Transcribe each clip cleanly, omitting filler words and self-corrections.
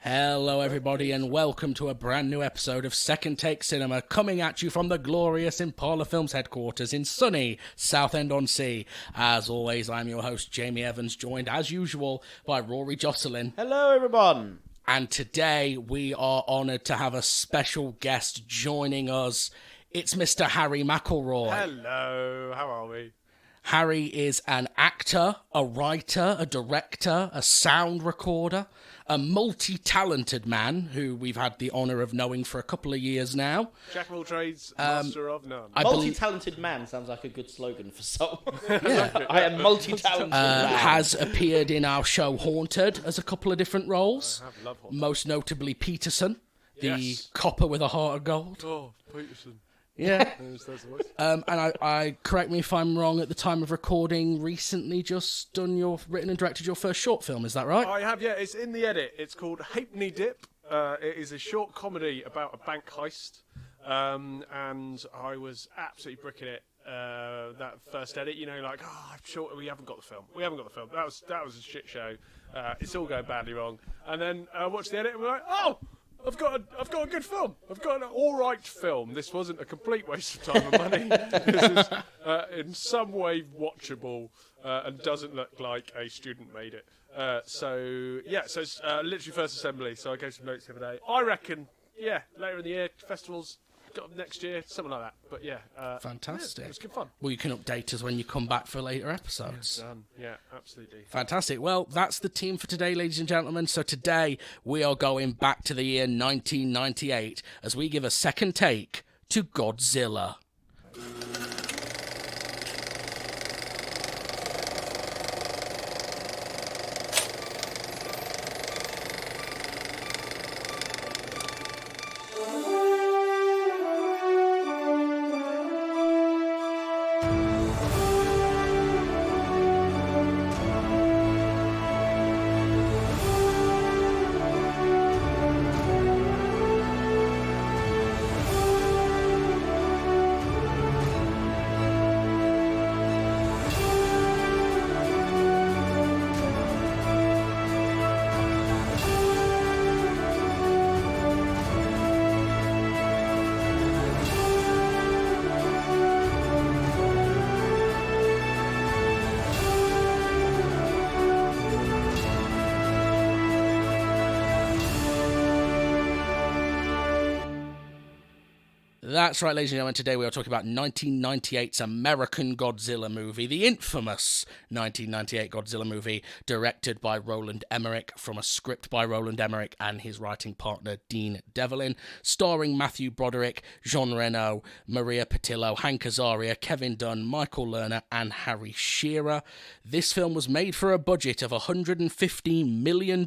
Hello everybody and welcome to a brand new episode of Second Take Cinema, coming at you from the glorious Impala Films headquarters in sunny Southend-on-Sea. As always, I'm your host Jamie Evans, joined as usual by Rory Jocelyn. Hello everyone. And today we are honoured to have a special guest joining us. It's Mr. Harry McIlroy. Hello, how are we? Harry is an actor, a writer, a director, a sound recorder, a multi-talented man who we've had the honour of knowing for a couple of years now. Jack of all trades, master of none. Multi-talented man sounds like a good slogan for someone. Yeah. I am multi-talented man. Has appeared in our show Haunted as a couple of different roles. I have loved Haunted. Most notably Peterson, the Yes. copper with a heart of gold. Oh, Peterson. Yeah. That's the voice. And I correct me if I'm wrong, at the time of recording, recently just written and directed your first short film, is that right? I have, yeah, it's in the edit. It's called Halfpenny Dip. It is a short comedy about a bank heist. And I was absolutely bricking it. That first edit, I'm sure we haven't got the film. That was a shit show. It's all going badly wrong. And then I watched the edit and we're like, oh! I've got a good film. I've got an all right film. This wasn't a complete waste of time and money. This is in some way watchable and doesn't look like a student made it. So it's literally first assembly. So I gave some notes the other day. I reckon, later in the year, festivals next year, something like that. But Fantastic. Yeah, it was good fun. Well, you can update us when you come back for later episodes. Done. Yeah, absolutely. Fantastic. Well, that's the team for today, ladies and gentlemen. So today we are going back to the year 1998 as we give a second take to Godzilla. That's right, ladies and gentlemen. Today we are talking about 1998's American Godzilla movie, the infamous 1998 Godzilla movie, directed by Roland Emmerich from a script by Roland Emmerich and his writing partner Dean Devlin, starring Matthew Broderick, Jean Reno, Maria Patillo, Hank Azaria, Kevin Dunn, Michael Lerner, and Harry Shearer. This film was made for a budget of $115 million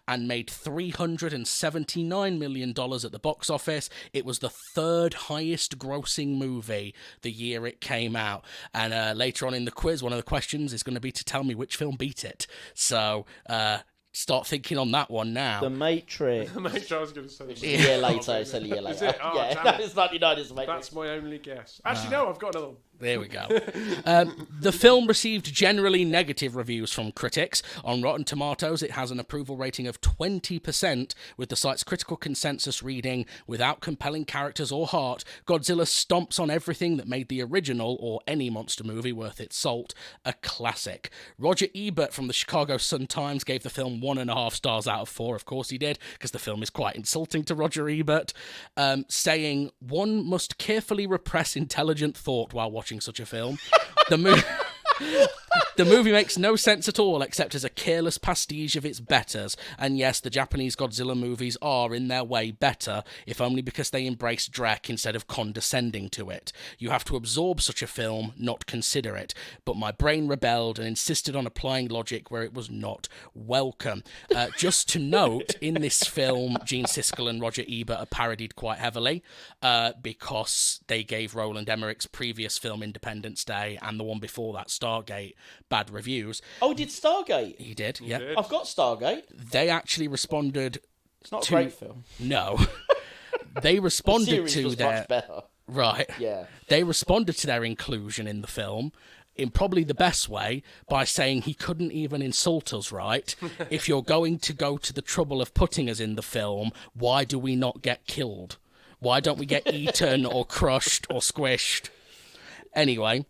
and made $379 million at the box office. It was the third highest grossing movie the year it came out. And later on in the quiz, one of the questions is going to be to tell me which film beat it. So start thinking on that one now. The Matrix. The Matrix, I was going to say. It's a year later. It's a year later. Is it? Oh, yeah, damn it. it's 99. It's the Matrix. That's my only guess. Actually, no, I've got another one. There we go. The film received generally negative reviews from critics. On Rotten Tomatoes, it has an approval rating of 20%, with the site's critical consensus reading, "Without compelling characters or heart, Godzilla stomps on everything that made the original, or any monster movie worth its salt, a classic." Roger Ebert from the Chicago Sun-Times gave the film 1.5 stars out of 4. Of course he did, because the film is quite insulting to Roger Ebert, saying, "One must carefully repress intelligent thought while watching such a film. The movie makes no sense at all except as a careless pastiche of its betters, and yes, the Japanese Godzilla movies are in their way better, if only because they embrace dreck instead of condescending to it. You have to absorb such a film, not consider it. But my brain rebelled and insisted on applying logic where it was not welcome." Just to note, in this film, Gene Siskel and Roger Ebert are parodied quite heavily because they gave Roland Emmerich's previous film, Independence Day, and the one before that, Stargate, bad reviews. Oh, did Stargate? He did, yeah. did. I've got Stargate. They actually responded. It's not a great film. No. They The responded series to was their much better. right. Yeah. They responded to their inclusion in the film in probably the best way by saying he couldn't even insult us, right? If you're going to go to the trouble of putting us in the film, why do we not get killed? Why don't we get eaten or crushed or squished? Anyway,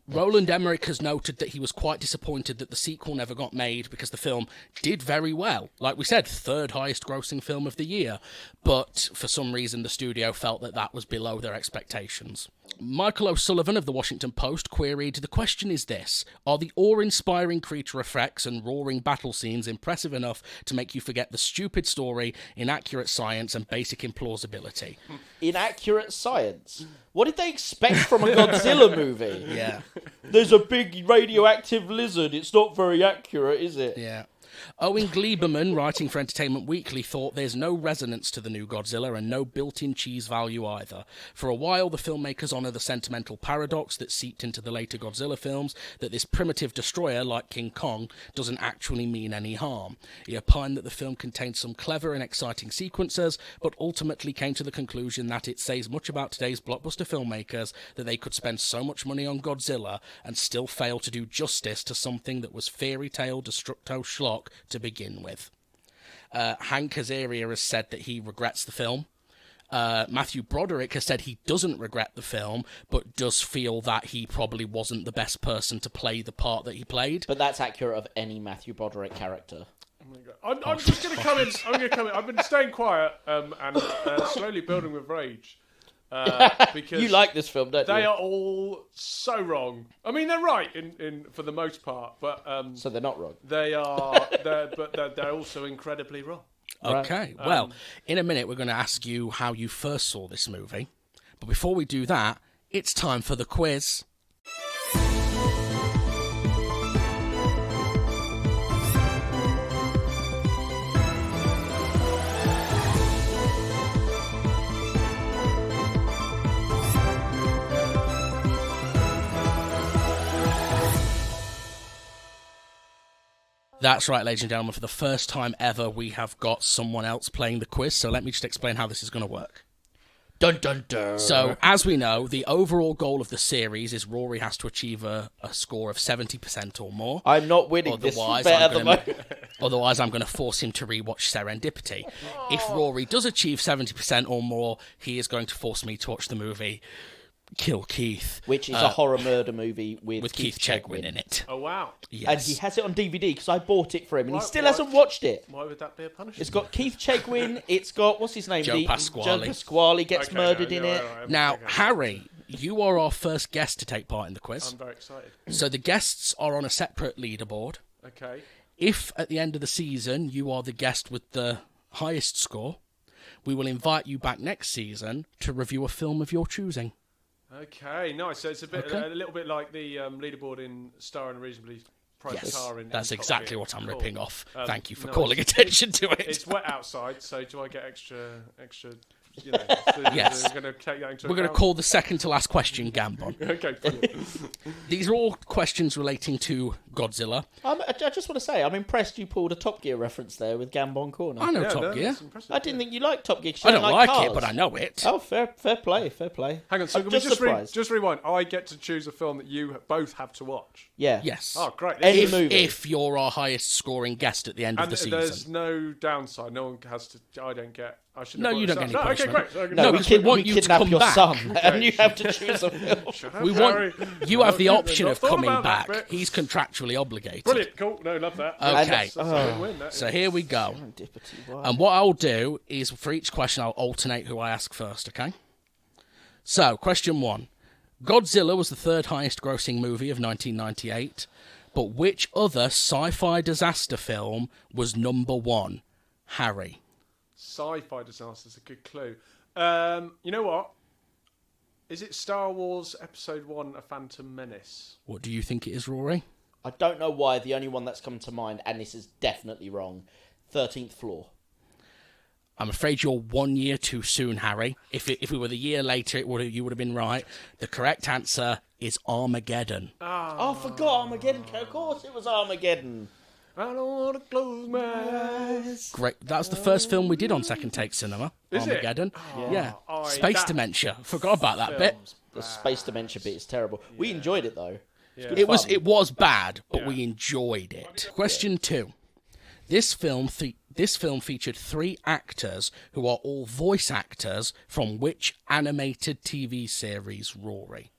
Roland Emmerich has noted that he was quite disappointed that the sequel never got made because the film did very well. Like we said, third highest grossing film of the year. But for some reason, the studio felt that that was below their expectations. Michael O'Sullivan of the Washington Post queried, "The question is this: are the awe-inspiring creature effects and roaring battle scenes impressive enough to make you forget the stupid story, inaccurate science, and basic implausibility?" Inaccurate science? What did they expect from a Godzilla movie? Yeah. There's a big radioactive lizard. It's not very accurate, is it? Yeah. Owen Gleiberman, writing for Entertainment Weekly, thought there's no resonance to the new Godzilla and no built-in cheese value either. For a while, the filmmakers honour the sentimental paradox that seeped into the later Godzilla films, that this primitive destroyer, like King Kong, doesn't actually mean any harm. He opined that the film contained some clever and exciting sequences, but ultimately came to the conclusion that it says much about today's blockbuster filmmakers that they could spend so much money on Godzilla and still fail to do justice to something that was fairy tale destructo schlock to begin with. Hank Azaria has said that he regrets the film. Matthew Broderick has said he doesn't regret the film, but does feel that he probably wasn't the best person to play the part that he played. But that's accurate of any Matthew Broderick character. I'm just going to come in. I'm going to come in. I've been staying quiet and slowly building with rage. Because you like this film, don't you? They are all so wrong. I mean, they're right in for the most part, but so they're not wrong. They're also incredibly wrong. Okay, well, in a minute we're going to ask you how you first saw this movie, but before we do that, it's time for the quiz. That's right, ladies and gentlemen. For the first time ever, we have got someone else playing the quiz. So let me just explain how this is going to work. Dun dun dun. So, as we know, the overall goal of the series is Rory has to achieve a score of 70% or more. I'm not winning. Otherwise, otherwise, I'm going to force him to rewatch Serendipity. If Rory does achieve 70% or more, he is going to force me to watch the movie Kill Keith, which is a horror murder movie with Keith Chegwin in it. Oh wow! Yes. And he has it on DVD because I bought it for him, and he still hasn't watched it. Why would that be a punishment? It's got Keith Chegwin. It's got what's his name? Joe Pasquale. Joe Pasquale gets murdered in it. Right. Now, Harry, you are our first guest to take part in the quiz. I'm very excited. So the guests are on a separate leaderboard. Okay. If at the end of the season you are the guest with the highest score, we will invite you back next season to review a film of your choosing. Okay, nice. So it's a little bit like the leaderboard in Star and Reasonably Priced Car. That's exactly what I'm ripping off. Thank you for nice. calling attention to it. It's wet outside, so do I get extra? Yes. We're going to take that into We're going to call the second to last question Gambon. Okay, brilliant. These are all questions relating to Godzilla. I just want to say, I'm impressed you pulled a Top Gear reference there with Gambon Corner. I know Top Gear. I didn't think you liked Top Gear. I don't like cars. it, but I know it. Oh, fair play. Hang on, so I'm can we surprised. just rewind? I get to choose a film that you both have to watch. Yeah. Yes. Oh, great. Any movie. If you're our highest scoring guest at the end of the season. There's no downside. No one has to. I don't get. I shouldn't. No, you don't get any punishment. Okay, great. No, we to kidnap come your back. son, and you have to choose a film. We want you have the option of thought coming about that back. bit. He's contractually obligated. Brilliant, cool. No, love that. Okay. That's a win, that So is. here we go. Serendipity, wow. And what I'll do is for each question I'll alternate who I ask first, okay? So, question 1. Godzilla was the third highest grossing movie of 1998, but which other sci-fi disaster film was number 1? Harry. Sci-fi disaster is a good clue. You know what? Is it Star Wars Episode 1: A Phantom Menace? What do you think it is, Rory? I don't know why. The only one that's come to mind, and this is definitely wrong, 13th Floor. I'm afraid you're 1 year too soon, Harry. If we were the year later, you would have been right. The correct answer is Armageddon. Oh, I forgot Armageddon. Of course it was Armageddon. I don't want to close my eyes. Great. That was the first film we did on Second Take Cinema. Is it? Armageddon. Oh, yeah. that Space dementia. Forgot about that bit. The space dementia bit is terrible. We enjoyed it though. Yeah. It was bad, but we enjoyed it. Question 2. This film featured 3 actors who are all voice actors from which animated TV series, Rory?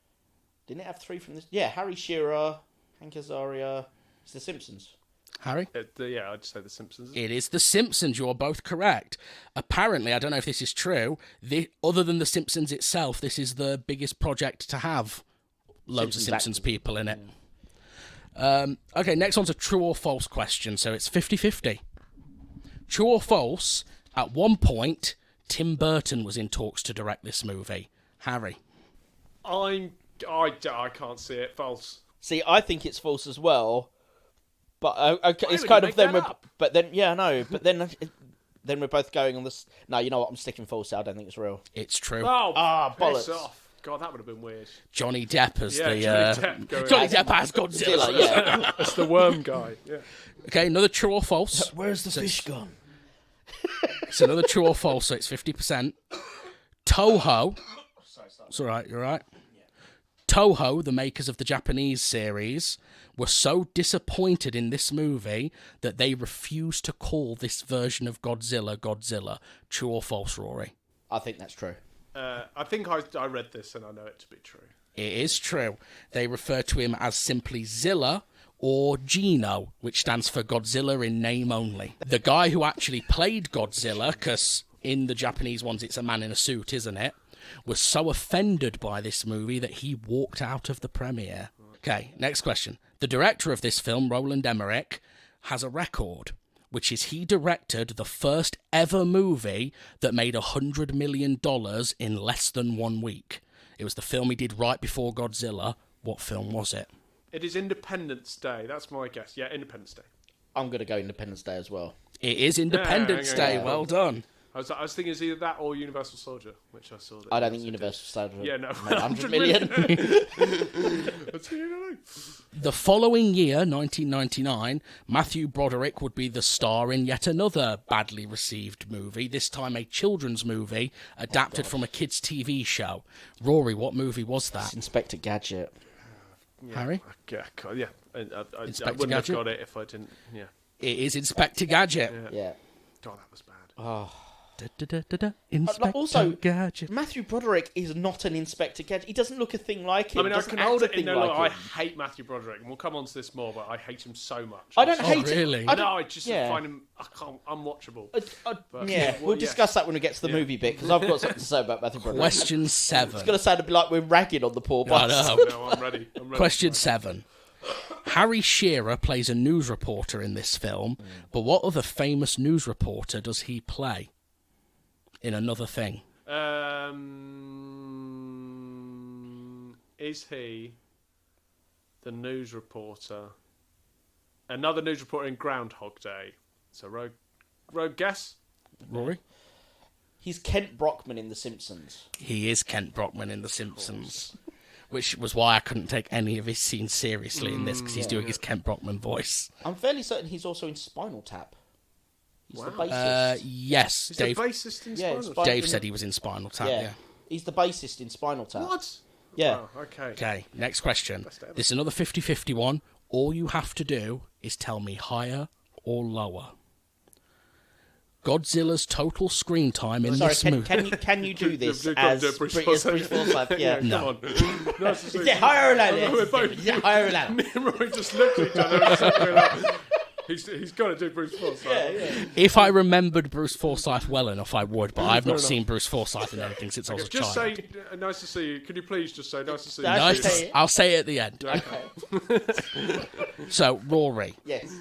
Didn't it have 3 from this? Yeah, Harry Shearer, Hank Azaria. It's The Simpsons. Harry? Yeah, I'd say The Simpsons. It is The Simpsons. You are both correct. Apparently, I don't know if this is true, other than The Simpsons itself, this is the biggest project to have loads of Simpsons people in it. Okay, next one's a true or false question, so it's 50-50. True or false, at one point, Tim Burton was in talks to direct this movie. Harry? I can't see it. False. See, I think it's false as well. But okay, it's would kind you of make then. that up? But then, yeah, I know. But then we're both going on this. No, you know what? I'm sticking false. I don't think it's real. It's true. Oh, bollocks. piss off. God, that would have been weird. Johnny Depp as Yeah, the... Johnny Depp going Johnny Depp as Godzilla. Yeah. That's the worm guy. Yeah. Okay, another true or false. Where's the fish gone? It's another true or false, so it's 50%. Toho... It's all right, you're right. Toho, the makers of the Japanese series, were so disappointed in this movie that they refused to call this version of Godzilla Godzilla. True or false, Rory? I think that's true. I think I read this and I know it to be true. It is true. They refer to him as simply Zilla or Gino, which stands for Godzilla in name only. The guy who actually played Godzilla, because in the Japanese ones it's a man in a suit, isn't it, was so offended by this movie that he walked out of the premiere. Okay, next question. The director of this film, Roland Emmerich, has a record, which is he directed the first ever movie that made $100 million in less than 1 week. It was the film he did right before Godzilla. What film was it? It is Independence Day. That's my guess. Yeah, Independence Day. I'm going to go Independence Day as well. It is Independence Day. Yeah. Well done. I was thinking it's either that or Universal Soldier, which I saw. That I don't think Universal Soldier. Yeah, no. made 100 million. That's who you know. The following year, 1999, Matthew Broderick would be the star in yet another badly received movie, this time a children's movie adapted from a kids' TV show. Rory, what movie was that? Inspector Gadget. Harry? Yeah, God, yeah. I Inspector wouldn't Gadget? have got it if I didn't. Yeah. It is Inspector Gadget. Yeah. God, that was bad. Oh. Inspector Also, Gadget. Matthew Broderick is not an Inspector Gadget. He doesn't look a thing like him. I mean, I doesn't can act hold a it thing in no like look. I him. hate Matthew Broderick, and we'll come on to this more, but I hate him so much. I don't hate really? him. I just yeah. find him unwatchable. But, Yeah, well, we'll yeah. discuss that when we get to the movie bit, because I've got something to say about Matthew Broderick. Question 7. It's going to sound a bit like we're ragging on the poor I bastard. know. No, I'm ready. Question 7. Harry Shearer plays a news reporter in this film, but what other famous news reporter does he play in another thing? Is he the news reporter? Another news reporter in Groundhog Day. So rogue guess? Rory? He's Kent Brockman in The Simpsons. He is Kent Brockman in The Simpsons, which was why I couldn't take any of his scenes seriously in this, because he's doing his Kent Brockman voice. I'm fairly certain he's also in Spinal Tap. He's the bassist. Yes, He's Dave. the bassist in Yeah, Spinal Tap? Dave said he was in Spinal Tap. Yeah. He's the bassist in Spinal Tap. What? Yeah. Oh, okay. Okay. Next question. Best ever. This is another 50-50 one. All you have to do is tell me higher or lower. Godzilla's total screen time in Sorry, this movie. can you do this You've got as to do Bruce Bruce Forsyth. Forsyth? Yeah. No. Come on. Nice to see Is it you. higher or We're lower? both- Is it higher or lower? Me and Rory just looked at each other and said, we're like, he's got to do Bruce Forsyth. Yeah. If I remembered Bruce Forsyth well enough, I would, but I've not seen Bruce Forsyth in anything since I was a Just child. say, nice to see you. Could you please just say, nice to see you? Nice to Nice. see you. I'll say it at the end. Okay. So, Rory, Yes.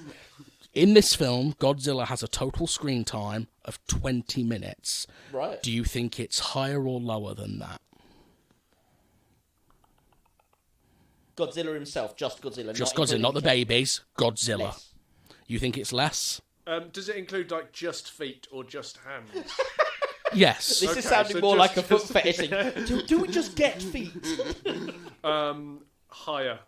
in this film, Godzilla has a total screen time of 20 minutes. Right. Do you think it's higher or lower than that? Godzilla himself, just Godzilla. Just Godzilla, not the babies. Godzilla. Less. You think it's less? Does it include like just feet or just hands? Yes. This Okay, is sounding so more just- like a foot just- fetish. Do we just get feet? Higher.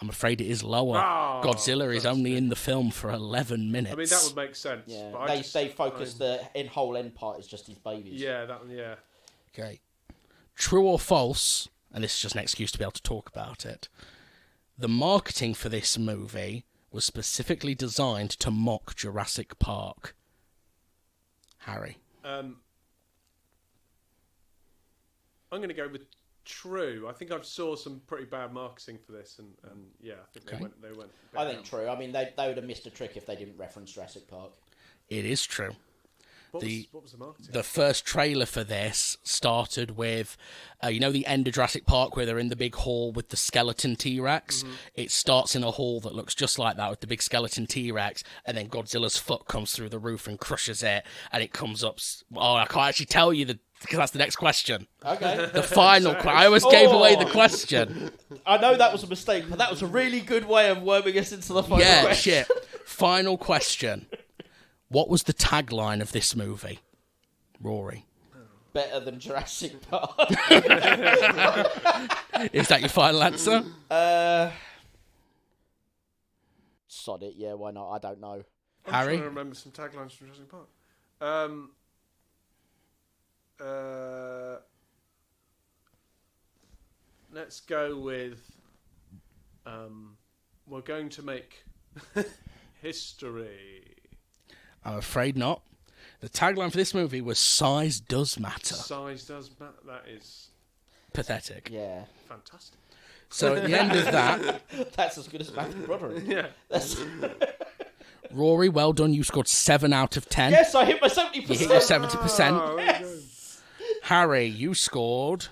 I'm afraid it is lower. Oh, Godzilla is that's only in the film for 11 minutes. I mean, that would make sense. Yeah. But I They focus the whole end part is just his babies. Yeah, that. Yeah. Okay. True or false, and this is just an excuse to be able to talk about it, the marketing for this movie was specifically designed to mock Jurassic Park. Harry? I'm going to go with true. I think I saw some pretty bad marketing for this, and yeah, I think they went. I think true. I mean, they would have missed a trick if they didn't reference Jurassic Park. It is true. What was the marketing? The first trailer for this started with, you know, the end of Jurassic Park where they're in the big hall with the skeleton T-Rex? Mm-hmm. It starts in a hall that looks just like that with the big skeleton T-Rex, and then Godzilla's foot comes through the roof and crushes it, and it comes up... Oh, I can't actually tell you because that's the next question. Okay. The final question. I almost gave away the question. I know that was a mistake, but that was a really good way of worming us into the final question. Yeah, shit. Final question. What was the tagline of this movie? Rory. Better than Jurassic Park. Is that your final answer? Sod it, yeah, why not? I don't know. I'm Harry? trying to remember some taglines from Jurassic Park. Let's go with we're going to make history. I'm afraid not. The tagline for this movie was "Size does matter." Size does matter. That is Pathetic. Yeah. fantastic. So at the end of that, That's as good as Matthew Broderick. Yeah. Rory, well done. You scored 7 out of 10. Yes, I hit my 70%. You hit your 70%. Oh, Yes. Harry, you scored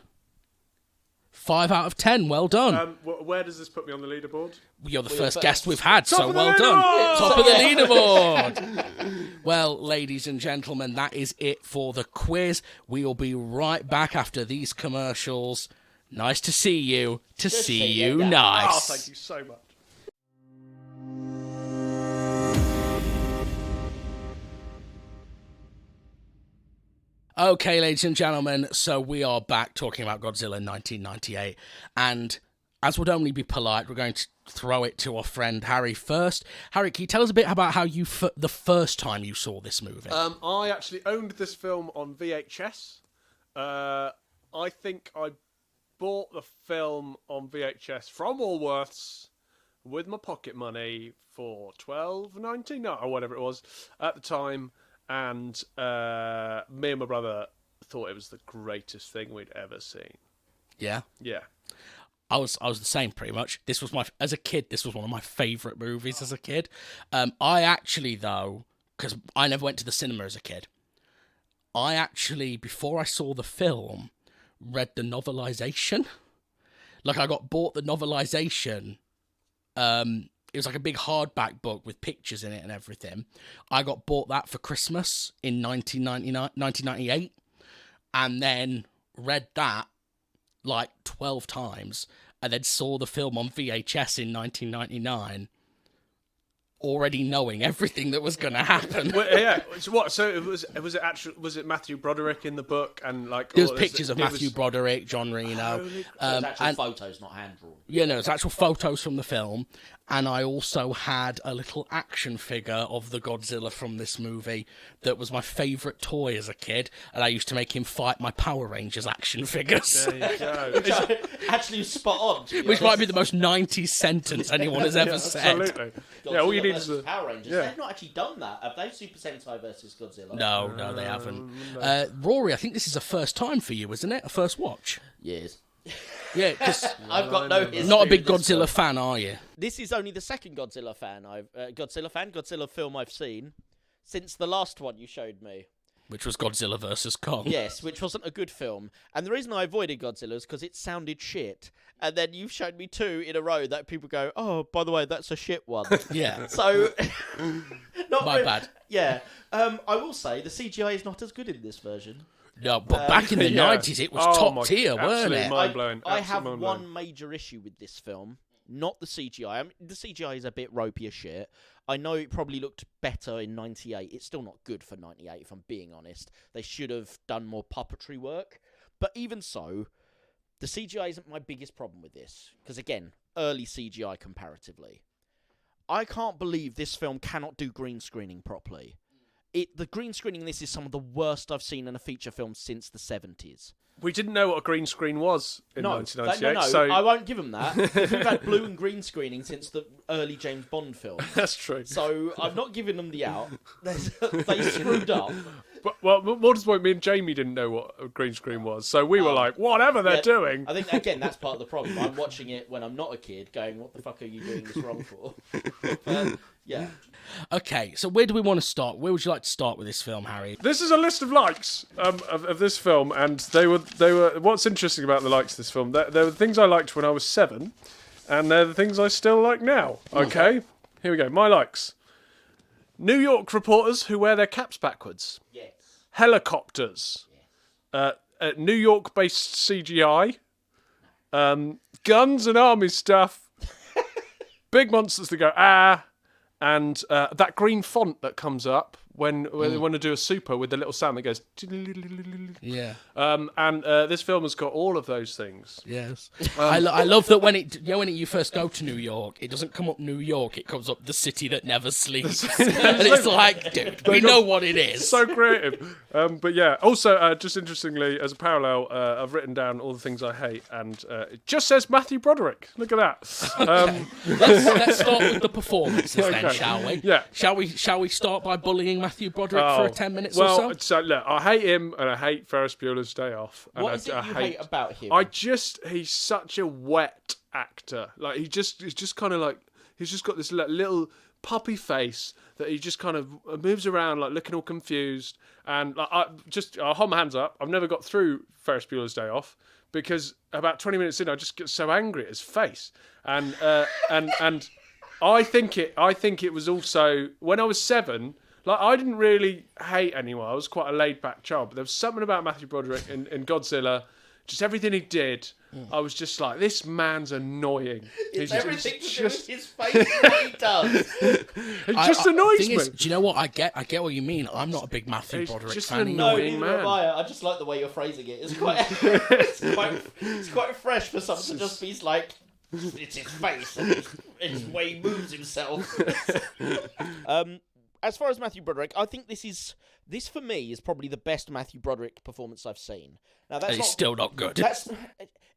5 out of 10. Well done. Where does this put me on the leaderboard? You're the first guest we've had, so of the well done. leaderboard! Top of the leaderboard. Well, ladies and gentlemen, that is it for the quiz. We'll be right back after these commercials. Nice to see you. To see you you. nice. Oh, thank you so much. Okay, ladies and gentlemen, so we are back talking about Godzilla 1998, and as would only be polite, we're going to throw it to our friend Harry first. Harry, can you tell us a bit about how you the first time you saw this movie? I actually owned this film on VHS. I think I bought the film on VHS from Woolworths with my pocket money for $12.99 or whatever it was at the time. And me and my brother thought it was the greatest thing we'd ever seen. Yeah? Yeah. I was the same pretty much. This was as a kid, this was one of my favourite movies as a kid. I actually, though, because I never went to the cinema as a kid, I actually, before I saw the film, read the novelisation. Like, I got bought the novelisation. It was like a big hardback book with pictures in it and everything. I got bought that for Christmas in 1998, and then read that like 12 times, and then saw the film on VHS in 1999, already knowing everything that was going to happen. Well, yeah. So what? So was it Matthew Broderick in the book and like there was pictures of Matthew Broderick, John Reno. It's actual photos, not hand drawn. Yeah, no, it's actual photos from the film. And I also had a little action figure of the Godzilla from this movie that was my favourite toy as a kid, and I used to make him fight my Power Rangers action figures. There you go. Which actually spot on. Which might be the most 90s sentence anyone has ever said. Absolutely. Godzilla Yeah, all you need versus is the Power Rangers. Yeah. They've not actually done that, have they? Super Sentai versus Godzilla. No, they haven't. Rory, I think this is a first time for you, isn't it? A first watch? Years. Yeah, because I've got no history. not a big with this Godzilla film. fan, are you? This is only the second Godzilla film I've seen since the last one you showed me. Which was Godzilla vs. Kong. Yes, which wasn't a good film. And the reason I avoided Godzilla is because it sounded shit. And then you've shown me 2 in a row that people go, oh, by the way, that's a shit one. Yeah. So, not My bad. Yeah. I will say the CGI is not as good in this version. No, but back in the Yeah. 90s, it was top tier, weren't absolutely it? mind-blowing. I have Absolutely one mind-blowing. major issue with this film, not the CGI. I mean, the CGI is a bit ropey as shit. I know it probably looked better in 98. It's still not good for 98, if I'm being honest. They should have done more puppetry work. But even so, the CGI isn't my biggest problem with this. Because, again, early CGI comparatively. I can't believe this film cannot do green screening properly. the green screening in this is some of the worst I've seen in a feature film since the 70s. We didn't know what a green screen was in 1998. No, so I won't give them that. We've had blue and green screening since the early James Bond films. That's true. So I'm not giving them the out. They screwed up. But, well, more to the point, me and Jamie didn't know what a green screen was, so we were like, whatever they're doing. I think, again, that's part of the problem. I'm watching it when I'm not a kid, going, what the fuck are you doing this wrong for? Yeah. Okay, so where do we want to start? Where would you like to start with this film, Harry? This is a list of likes of this film, and they were. What's interesting about the likes of this film? There were things I liked when I was 7, and they're the things I still like now. Okay, here we go. My likes: New York reporters who wear their caps backwards. Yes. Helicopters. Yes. New York-based CGI. Guns and army stuff. Big monsters that go ah. And that green font that comes up when they want to do a super with the little sound that goes... Yeah. And this film has got all of those things. Yes. I love that when you first go to New York, it doesn't come up New York, it comes up the city that never sleeps. And it's like, dude, we know what it is. So creative. But yeah, also, just interestingly, as a parallel, I've written down all the things I hate, and it just says Matthew Broderick. Look at that. Let's start with the performances then, shall we? Yeah. Shall we start by bullying Matthew Broderick for 10 minutes or so? So look, I hate him, and I hate Ferris Bueller's Day Off. And What is it you hate about him? He's such a wet actor. Like he's just kind of like, he's just got this little puppy face that he just kind of moves around like looking all confused. And like, I'll hold my hands up. I've never got through Ferris Bueller's Day Off because about 20 minutes in, I just get so angry at his face. And I think it was also when I was 7. Like, I didn't really hate anyone. I was quite a laid-back child. But there was something about Matthew Broderick in Godzilla, just everything he did. I was just like, this man's annoying. It's everything to do with his face and what he does. He just annoys me. Do you know what? I get what you mean. I'm not a big Matthew Broderick just fan. an No, annoying neither am man. I just like the way you're phrasing it. It's quite, it's quite fresh for someone to just be like, it's his face and it's the way he moves himself. As far as Matthew Broderick, I think this for me is probably the best Matthew Broderick performance I've seen. Now He's still not good.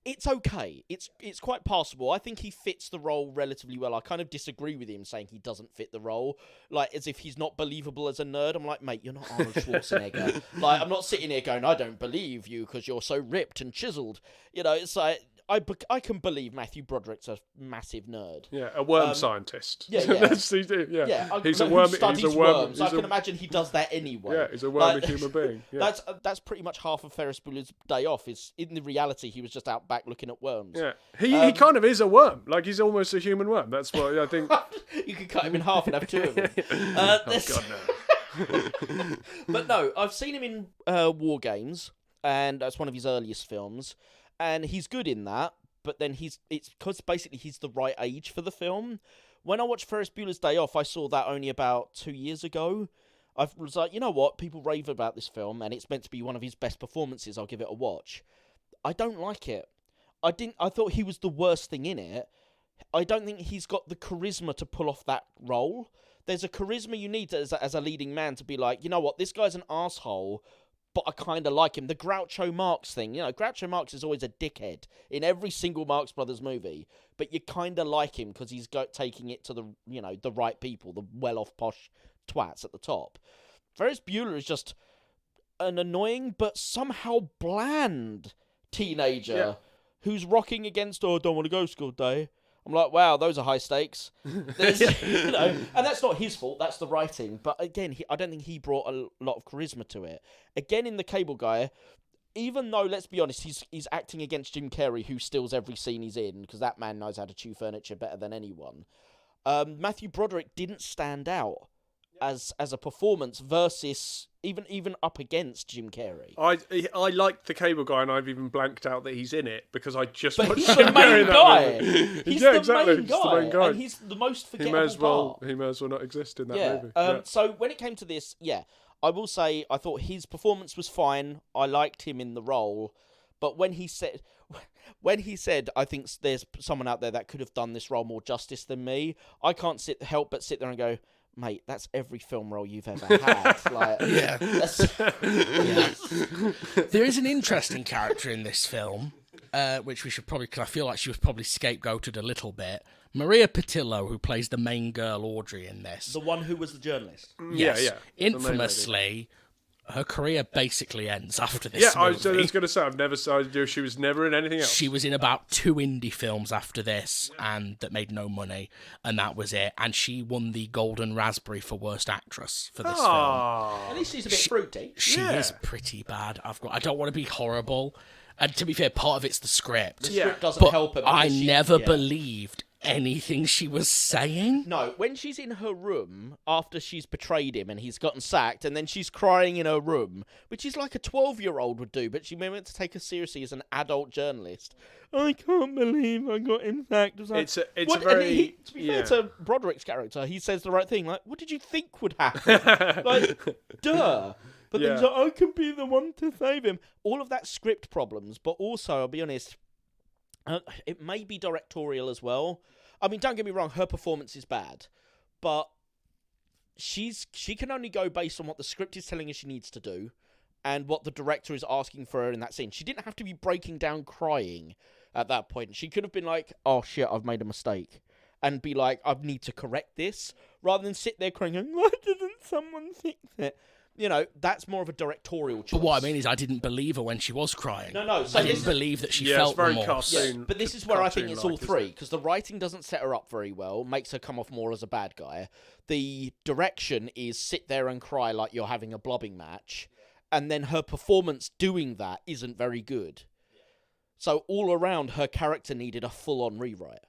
It's okay. It's quite passable. I think he fits the role relatively well. I kind of disagree with him saying he doesn't fit the role, like as if he's not believable as a nerd. I'm like, mate, you're not Arnold Schwarzenegger. Like, I'm not sitting here going, I don't believe you because you're so ripped and chiseled. You know, it's like I can believe Matthew Broderick's a massive nerd. Yeah, a worm scientist. Yeah. He's a worm. Studies worms. I can imagine he does that anyway. Yeah, he's a wormy human being. Yeah. That's pretty much half of Ferris Bueller's Day Off. Is in the reality he was just out back looking at worms. Yeah, he kind of is a worm. Like he's almost a human worm. That's what I think. You could cut him in half and have 2 of them. Oh God, no. But no, I've seen him in War Games, and that's one of his earliest films. And he's good in that, but then it's because basically he's the right age for the film. When I watched Ferris Bueller's Day Off, I saw that only about 2 years ago. I was like, you know what? People rave about this film, and it's meant to be one of his best performances. I'll give it a watch. I don't like it. I thought he was the worst thing in it. I don't think he's got the charisma to pull off that role. There's a charisma you need as a leading man to be like, you know what? This guy's an asshole, but I kind of like him. The Groucho Marx thing, you know, Groucho Marx is always a dickhead in every single Marx Brothers movie, but you kind of like him because he's taking it to the right people, the well-off posh twats at the top. Ferris Bueller is just an annoying but somehow bland teenager who's rocking against, I don't want to go school day. I'm like, wow, those are high stakes. And that's not his fault. That's the writing. But again, I don't think he brought a lot of charisma to it. Again, in The Cable Guy, even though, let's be honest, he's acting against Jim Carrey, who steals every scene he's in, because that man knows how to chew furniture better than anyone. Matthew Broderick didn't stand out as a performance versus even up against Jim Carrey. I liked The Cable Guy, and I've even blanked out that he's in it because I just watched he's the main guy. He's the main guy, and he's the most forgettable part. He may as well not exist in that movie. So when it came to this, I will say I thought his performance was fine. I liked him in the role, but when he said, I think there's someone out there that could have done this role more justice than me, I can't help but sit there and go, mate, that's every film role you've ever had. Like, Yeah. yeah. There is an interesting character in this film, which we should probably... 'cause I feel like she was probably scapegoated a little bit. Maria Pitillo, who plays the main girl, Audrey, in this. The one who was the journalist. Yes. Yeah. Infamously, her career basically ends after this Yeah, I movie. was going to say, she was never in anything else. She was in about 2 indie films after this, and that made no money, and that was it. And she won the Golden Raspberry for Worst Actress for this film. Ah, At least she's a bit fruity. She Yeah. is pretty bad. I don't want to be horrible, and to be fair, part of it's the script. The Yeah. script doesn't But help her. I because she- never yeah. believed anything she was saying. No, when she's in her room after she's betrayed him and he's gotten sacked, and then she's crying in her room, which is like a 12-year-old would do, but she meant to take her seriously as an adult journalist. I can't believe I got him sacked. It's a What- very... to be fair to Broderick's character, he says the right thing. Like, what did you think would happen? Like, duh. But then he's Yeah. like, I can be the one to save him. All of that script problems, but also, I'll be honest, it may be directorial as well. I mean, don't get me wrong, her performance is bad, but she can only go based on what the script is telling her she needs to do and what the director is asking for her in that scene. She didn't have to be breaking down crying at that point. She could have been like, oh shit, I've made a mistake, and be like, I need to correct this, rather than sit there crying, why didn't someone fix it? You know, that's more of a directorial choice. But what I mean is, I didn't believe her when she was crying. No, so I this didn't is- believe that she Yeah, felt it's very remorse. cartoon. But this is where I think it's all cartoon-like, isn't three, it? because the writing doesn't set her up very well, makes her come off more as a bad guy. The direction is sit there and cry like you're having a blobbing match, and then her performance doing that isn't very good. So all around, her character needed a full-on rewrite.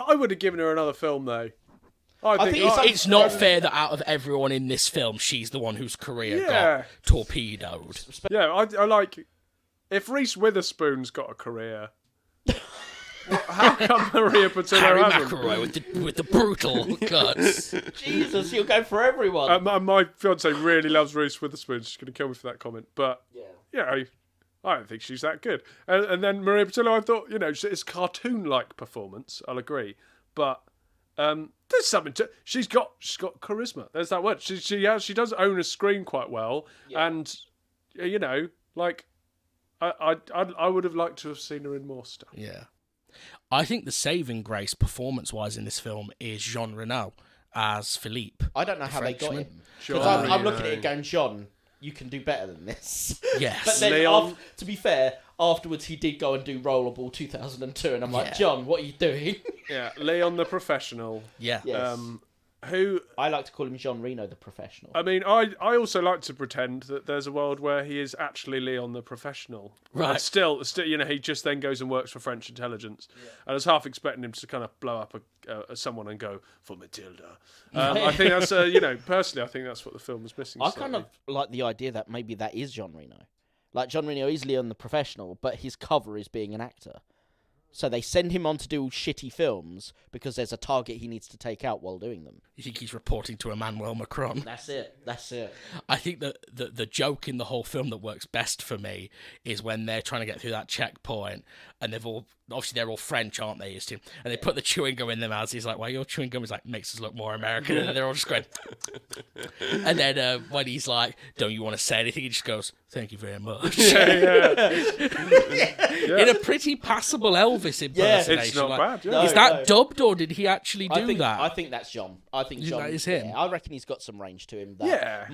I would have given her another film, though. I think It's not fair that out of everyone in this film, she's the one whose career Yeah. got torpedoed. Yeah, I like... If Reese Witherspoon's got a career... how come Maria Pitillo Harry hasn't? McIlroy with the brutal cuts. Jesus, you'll go for everyone. My fiance really loves Reese Witherspoon. She's going to kill me for that comment. But, yeah, I don't think she's that good. And then Maria Pitillo, I thought, it's cartoon-like performance, I'll agree. But there's something to... She's got charisma. There's that word. She does own a screen quite well. Yeah. And, like, I would have liked to have seen her in more stuff. Yeah. I think the saving grace performance-wise in this film is Jean Reno as Philippe. I don't know how they got Frenchman. him. Sure. Because I'm looking at Reno. it going, John, you can do better than this. Yes. But then, Leon. to be fair, afterwards he did go and do Rollerball 2002, and I'm like, Yeah. John, what are you doing? Yeah, Leon the Professional. Yeah. Yes. Who... I like to call him Jean Reno, the professional. I mean, I also like to pretend that there's a world where he is actually Leon the Professional. Right. And still, he just then goes and works for French intelligence. I was half expecting him to kind of blow up someone and go, for Matilda. I think that's, personally, I think that's what the film was missing. I kind of like the idea that maybe that is Jean Reno. Like, Jean Reno is Leon the professional, but his cover is being an actor. So they send him on to do shitty films because there's a target he needs to take out while doing them. You think he's reporting to Emmanuel Macron? That's it. I think that the joke in the whole film that works best for me is when they're trying to get through that checkpoint, and they're all French, aren't they? Used to, and they put the chewing gum in their mouths. He's like, "Well, your chewing gum is like makes us look more American," and then they're all just going. And then when he's like, "Don't you want to say anything?" He just goes, "Thank you very much." In a pretty passable Elvis impersonation. It's not like, bad, yeah. No, is that no. dubbed or did he actually do that? I think that's John. I think You think John that is him? Yeah, I reckon he's got some range to him. That Yeah.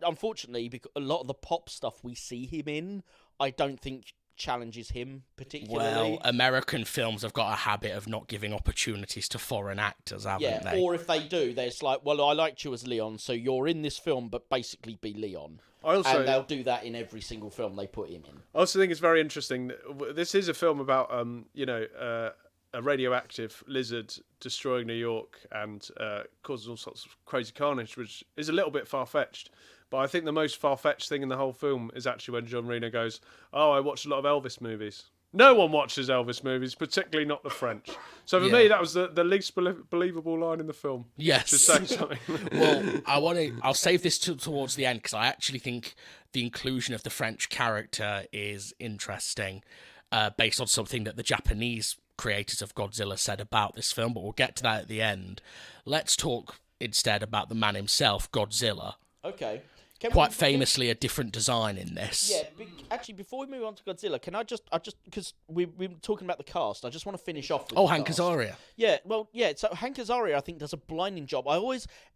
unfortunately, because a lot of the pop stuff we see him in, I don't think challenges him particularly. Well, American films have got a habit of not giving opportunities to foreign actors, haven't yeah, they? or if they do, there's like, well, I liked you as Leon, so you're in this film, but basically be Leon. And they'll do that in every single film they put him in. I also think it's very interesting. This is a film about, a radioactive lizard destroying New York and causes all sorts of crazy carnage, which is a little bit far-fetched. But I think the most far-fetched thing in the whole film is actually when John Reno goes, "Oh, I watched a lot of Elvis movies." No one watches Elvis movies, particularly not the French. So for me, that was the least believable line in the film. Yes. To say something. Well, I'll save this towards the end because I actually think the inclusion of the French character is interesting, based on something that the Japanese creators of Godzilla said about this film. But we'll get to that at the end. Let's talk instead about the man himself, Godzilla. Okay. Quite famously, a different design in this. Yeah, actually, before we move on to Godzilla, can I just because we've been talking about the cast, I just want to finish off with Hank cast. Azaria. Yeah, well, yeah, so Hank Azaria, I think, does a blinding job.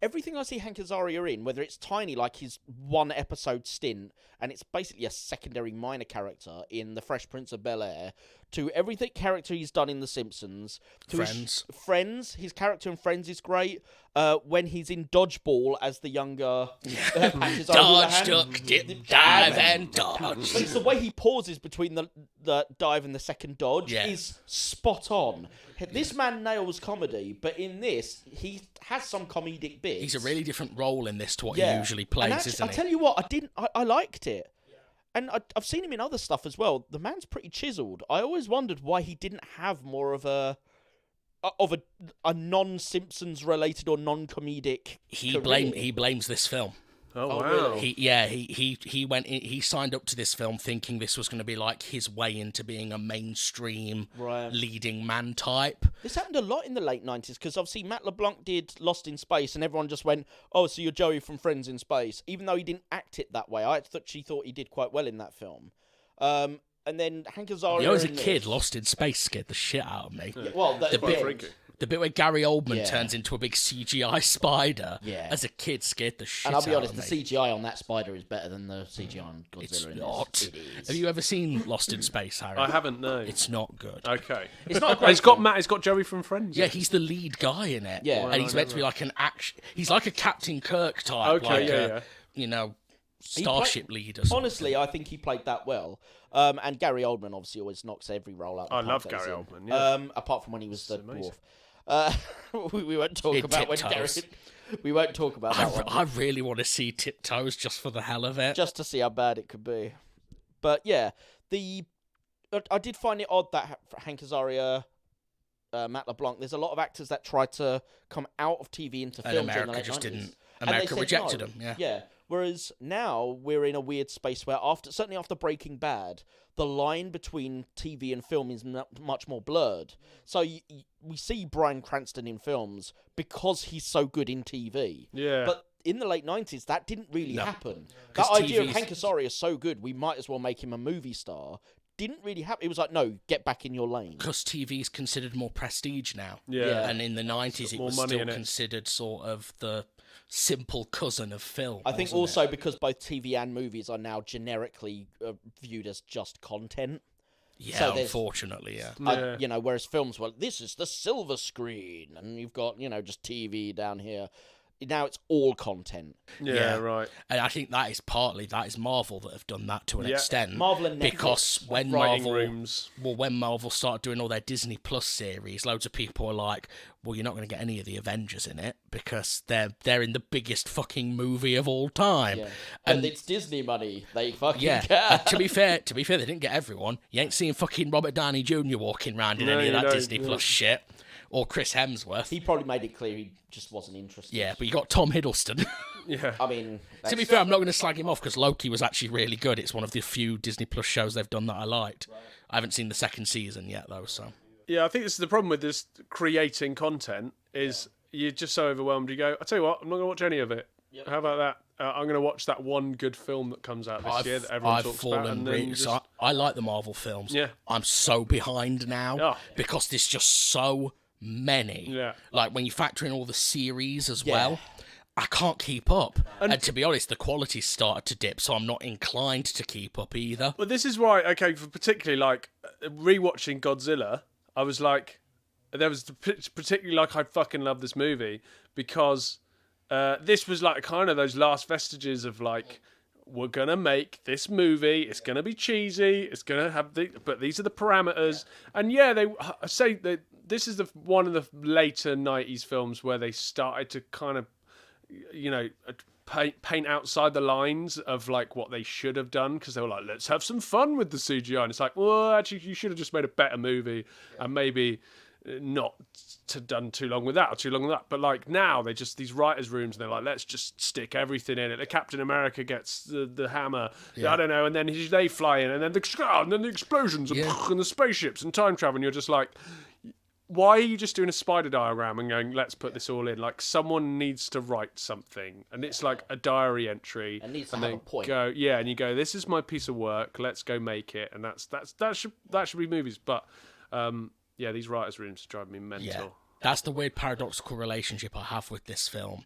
Everything I see Hank Azaria in, whether it's tiny, like his one episode stint, and it's basically a secondary minor character in The Fresh Prince of Bel-Air, to everything character he's done in The Simpsons, to Friends. His character in Friends is great. When he's in Dodgeball as the younger Dodge, duck, dip, dive, and dodge. But it's the way he pauses between the dive and the second dodge is spot on. This man nails comedy, but in this, he has some comedic bits. He's a really different role in this to what he usually plays, isn't he? I tell you what, I liked it. And I've seen him in other stuff as well. The man's pretty chiseled. I always wondered why he didn't have more of a non-Simpsons related or non-comedic career. He blames this film. Oh wow! Really? He signed up to this film thinking this was going to be like his way into being a mainstream leading man type. This happened a lot in the late 90s because obviously Matt LeBlanc did Lost in Space and everyone just went, oh, so you're Joey from Friends in Space, even though he didn't act it that way. I actually thought he did quite well in that film. And then Hank Azaria. As a kid, Lost in Space scared the shit out of me. Yeah, well, The bit where Gary Oldman turns into a big CGI spider, as a kid, scared the shit out of me. And I'll be honest, the CGI on that spider is better than the CGI on Godzilla. It's not. It is. Have you ever seen Lost in Space, Harry? I haven't, no. It's not good. Okay. It's not a great It's got Matt, it's got Joey from Friends. Yeah, he's the lead guy in it. Yeah. And he's meant to be like an action... He's like a Captain Kirk type. Okay, Starship leader. Honestly, I think he played that well. And Gary Oldman obviously always knocks every role out. I love Gary Oldman, yeah. Apart from when he was the dwarf. We won't talk In about when Gary... We won't talk about that one. I really want to see Tiptoes just for the hell of it. Just to see how bad it could be. But yeah, I did find it odd that Hank Azaria, Matt LeBlanc, there's a lot of actors that try to come out of TV into film. And America just didn't. America rejected them, yeah. Yeah. Whereas now we're in a weird space where certainly after Breaking Bad, the line between TV and film is much more blurred. So we see Bryan Cranston in films because he's so good in TV. Yeah. But in the late 90s, that didn't really happen. That idea of Hank Azaria is so good, we might as well make him a movie star. Didn't really happen. It was like, no, get back in your lane. Because TV is considered more prestige now. Yeah. And in the 90s, it was still considered sort of the simple cousin of film. I think also because both TV and movies are now generically viewed as just content. Yeah, so unfortunately, yeah. Whereas films, well, this is the silver screen, and you've got, just TV down here. Now it's all content. Yeah, right. And I think that is Marvel that have done that to an extent. Marvel and Netflix. Because when Marvel started doing all their Disney Plus series, loads of people were like, well, you're not going to get any of the Avengers in it because they're in the biggest fucking movie of all time. Yeah. And it's Disney money. They fucking care. And to be fair, they didn't get everyone. You ain't seeing fucking Robert Downey Jr. walking around in any of that Disney Plus shit. Or Chris Hemsworth. He probably made it clear he just wasn't interested. Yeah, but you got Tom Hiddleston. Yeah. I mean... To be fair, I'm not going to slag him off because Loki was actually really good. It's one of the few Disney Plus shows they've done that I liked. Right. I haven't seen the second season yet, though, so... Yeah, I think this is the problem with this creating content is you're just so overwhelmed. You go, I tell you what, I'm not going to watch any of it. Yep. How about that? I'm going to watch that one good film that comes out this year that everyone talks about. So I like the Marvel films. Yeah. I'm so behind now because there's just so many. Yeah. Like when you factor in all the series as well, I can't keep up. And to be honest, the quality's started to dip, so I'm not inclined to keep up either. Well, this is why, for particularly like rewatching Godzilla, I was like, there was particularly like I fucking love this movie because this was like kind of those last vestiges of like, we're gonna make this movie. It's gonna be cheesy. It's gonna have but these are the parameters. And they say that this is one of the later '90s films where they started to kind of, paint outside the lines of like what they should have done because they were like, let's have some fun with the CGI. And it's like, well, actually, you should have just made a better movie and maybe not done too long with that or too long with that. But like now they just these writers' rooms and they're like, let's just stick everything in it. The Captain America gets the hammer, I don't know, and then they fly in and then the explosions and the spaceships and time travel. And you're just like, why are you just doing a spider diagram and going, let's put this all in? Like, someone needs to write something, and it's like a diary entry. It needs to and have they a point. Go, and you go, this is my piece of work. Let's go make it, and that should be movies. But these writers' rooms drive me mental. Yeah, that's the weird paradoxical relationship I have with this film,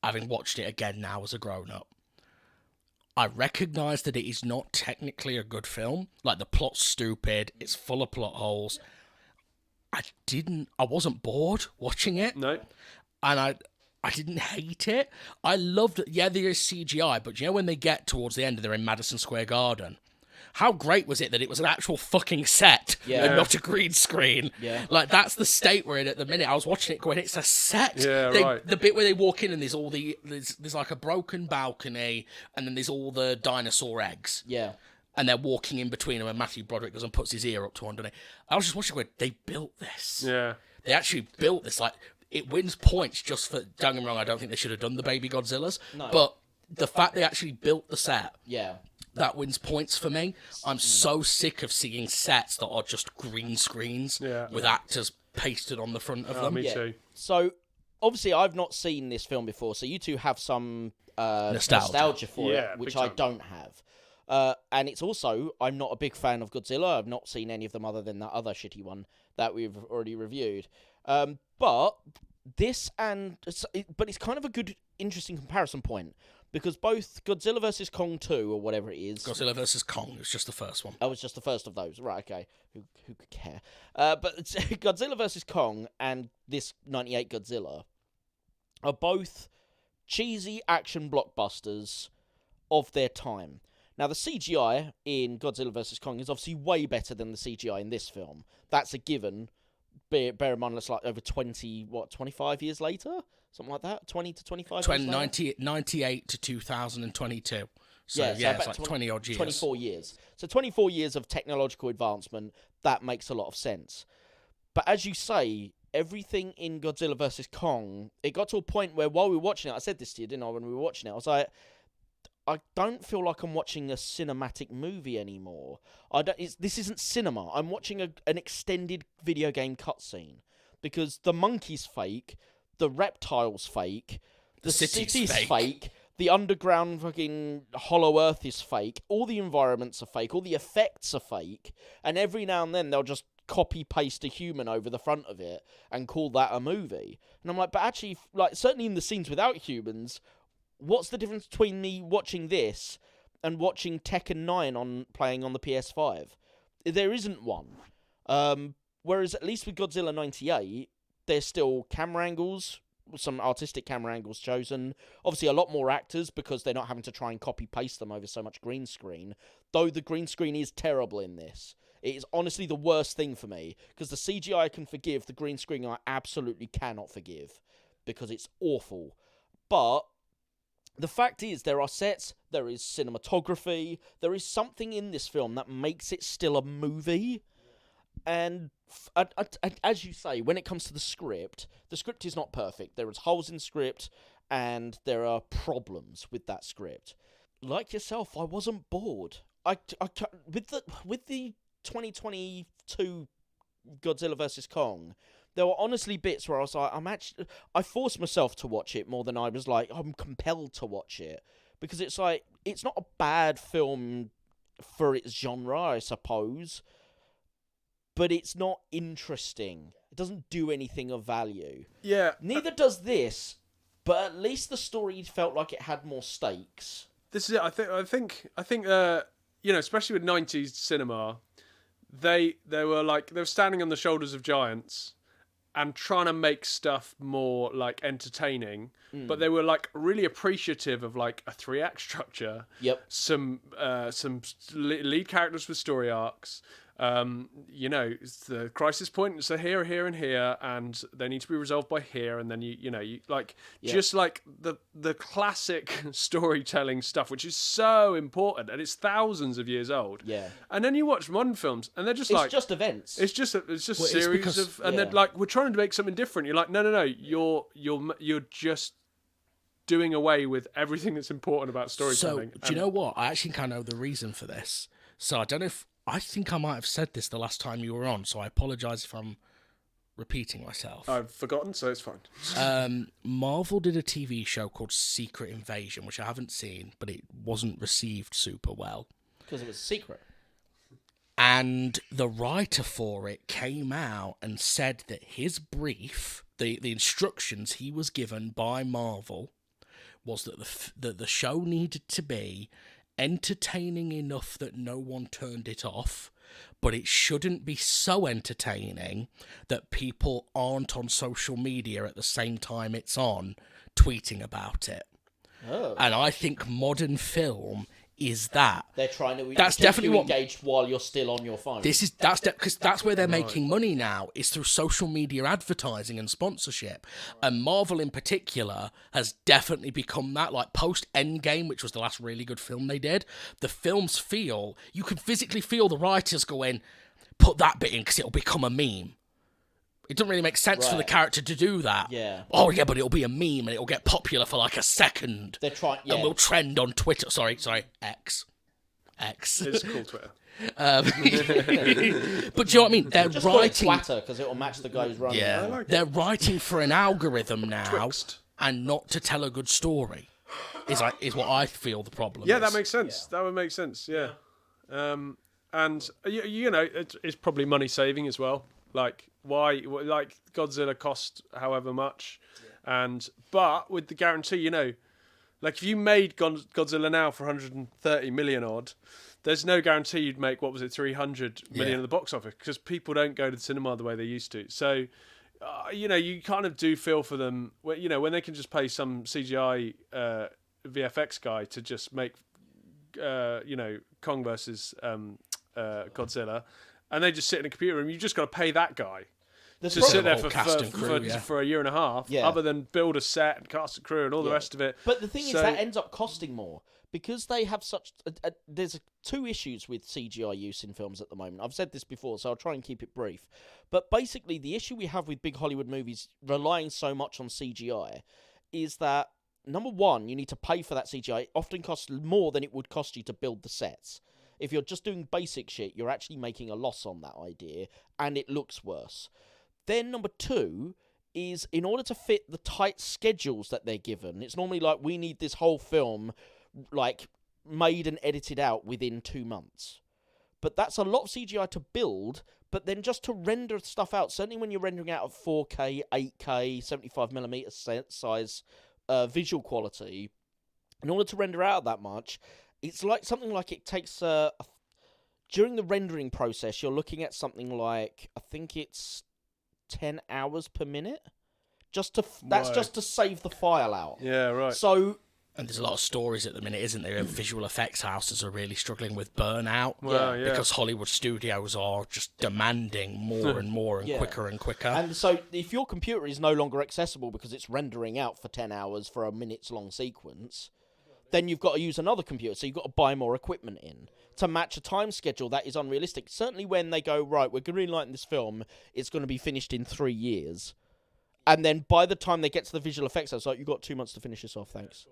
having watched it again now as a grown-up. I recognise that it is not technically a good film. Like, the plot's stupid, it's full of plot holes. I wasn't bored watching it. No. And I didn't hate it. I loved it. Yeah, there is CGI, but you know when they get towards the end and they're in Madison Square Garden? How great was it that it was an actual fucking set and not a green screen? Yeah. Like, that's the state we're in at the minute. I was watching it going, it's a set. Yeah, right. The bit where they walk in and there's like a broken balcony and then there's all the dinosaur eggs. Yeah. And they're walking in between them and Matthew Broderick goes and puts his ear up to underneath. I was just watching going, they built this. Yeah. They actually built this. Like, it wins points just for, don't get me wrong, I don't think they should have done the baby Godzillas. No. But the fact they actually built the set, Yeah. that wins points for me. I'm so sick of seeing sets that are just green screens with actors pasted on the front of them. Me too. So, obviously, I've not seen this film before, so you two have some nostalgia for it, which I don't have. And it's also, I'm not a big fan of Godzilla. I've not seen any of them other than that other shitty one that we've already reviewed. But it's kind of a good, interesting comparison point because both Godzilla vs. Kong 2 or whatever it is. Godzilla vs. Kong, it's just the first one. Oh, it's just the first of those. Right, okay. Who could care? But it's Godzilla vs. Kong and this 98 Godzilla are both cheesy action blockbusters of their time. Now, the CGI in Godzilla vs. Kong is obviously way better than the CGI in this film. That's a given. Bear in mind, it's like over 25 years later? Something like that? 20 to 25 years later? 98 to 2022. So, so it's like 20-odd years. 24 years. So 24 years of technological advancement, that makes a lot of sense. But as you say, everything in Godzilla vs. Kong, it got to a point where while we were watching it, I said this to you, didn't I, when we were watching it, I was like, I don't feel like I'm watching a cinematic movie anymore. This isn't cinema. I'm watching an extended video game cutscene because the monkey's fake, the reptile's fake, the city's fake, the underground fucking Hollow Earth is fake, all the environments are fake, all the effects are fake, and every now and then they'll just copy-paste a human over the front of it and call that a movie. And I'm like, but actually, like, certainly in the scenes without humans, what's the difference between me watching this and watching Tekken 9 playing on the PS5? There isn't one. Whereas at least with Godzilla 98, there's still camera angles, some artistic camera angles chosen. Obviously, a lot more actors because they're not having to try and copy-paste them over so much green screen. Though the green screen is terrible in this. It is honestly the worst thing for me because the CGI I can forgive, the green screen I absolutely cannot forgive because it's awful. But the fact is, there are sets, there is cinematography, there is something in this film that makes it still a movie. And as you say, when it comes to the script is not perfect. There is holes in script, and there are problems with that script. Like yourself, I wasn't bored. With the 2022 Godzilla vs. Kong, there were honestly bits where I was like, I forced myself to watch it more than I was like, I'm compelled to watch it. Because it's like, it's not a bad film for its genre, I suppose, but it's not interesting. It doesn't do anything of value. Yeah. Neither does this, but at least the story felt like it had more stakes. This is it. I think especially with 90s cinema, they were standing on the shoulders of giants and trying to make stuff more like entertaining, but they were like really appreciative of like a 3-act structure. Yep. Some lead characters with story arcs. It's the crisis point. So here, and here, and they need to be resolved by here, and then just like the classic storytelling stuff, which is so important, and it's thousands of years old. Yeah. And then you watch modern films, and they're just it's just events. It's just series of, and they're like, we're trying to make something different. You're like, no, you're just doing away with everything that's important about storytelling. So, do you know what? I actually kind of know the reason for this. So I don't know if I think I might have said this the last time you were on, so I apologise if I'm repeating myself. I've forgotten, so it's fine. Marvel did a TV show called Secret Invasion, which I haven't seen, but it wasn't received super well. Because it was a secret. And the writer for it came out and said that his brief, the instructions he was given by Marvel, was that the show needed to be entertaining enough that no one turned it off, but it shouldn't be so entertaining that people aren't on social media at the same time it's on, tweeting about it. Oh. And I think modern film is that. They're trying to that's keep definitely you what engaged while you're still on your phone. Because that's where they're making money now, is through social media advertising and sponsorship. And Marvel in particular has definitely become that. Like post Endgame, which was the last really good film they did, the films you can physically feel the writers going, put that bit in because it'll become a meme. It doesn't really make sense for the character to do that. Yeah. Oh, yeah, but it'll be a meme and it'll get popular for like a second. They're trying, And we'll trend on Twitter. Sorry, X. It's cool Twitter. But do you know what I mean? They're Just call it writing. Twatter, because it'll match the guy who's running Yeah, it. like they're writing for an algorithm now, Twixt. and not to tell a good story. Is what I feel the problem. Yeah, is. that makes sense. Yeah. That would make sense. Yeah. And you know, it's probably money saving as well. Like why? Like Godzilla cost however much, but with the guarantee, you know, like if you made Godzilla now for 130 million odd, there's no guarantee you'd make 300 million at the box office because people don't go to the cinema the way they used to. So, you know, you kind of do feel for them. You know, when they can just pay some CGI VFX guy to just make, you know, Kong versus Godzilla. And they just sit in a computer room. You just got to pay that guy to sit there for a year and a half, other than build a set and cast a crew and all the rest of it. But the thing is, that ends up costing more because they have such. There's two issues with CGI use in films at the moment. I've said this before, so I'll try and keep it brief. But basically, the issue we have with big Hollywood movies relying so much on CGI is that, number one, you need to pay for that CGI. It often costs more than it would cost you to build the sets. If you're just doing basic shit, you're actually making a loss on that idea, and it looks worse. Then number two is, in order to fit the tight schedules that they're given, it's normally like, we need this whole film like made and edited out within 2 months. But that's a lot of CGI to build, but then just to render stuff out, certainly when you're rendering out at 4K, 8K, 75mm size visual quality, in order to render out that much, it's like something like it takes during the rendering process, you're looking at something like, I think it's 10 hours per minute. That's just to save the file out. Yeah, right. So, and there's a lot of stories at the minute, isn't there? Visual effects houses are really struggling with burnout because Hollywood studios are just demanding more and more and quicker and quicker. And so if your computer is no longer accessible because it's rendering out for 10 hours for a minute's long sequence, then you've got to use another computer, so you've got to buy more equipment in to match a time schedule that is unrealistic. Certainly when they go, right, we're greenlighting this film, it's going to be finished in 3 years. And then by the time they get to the visual effects, I was like, you've got 2 months to finish this off, thanks.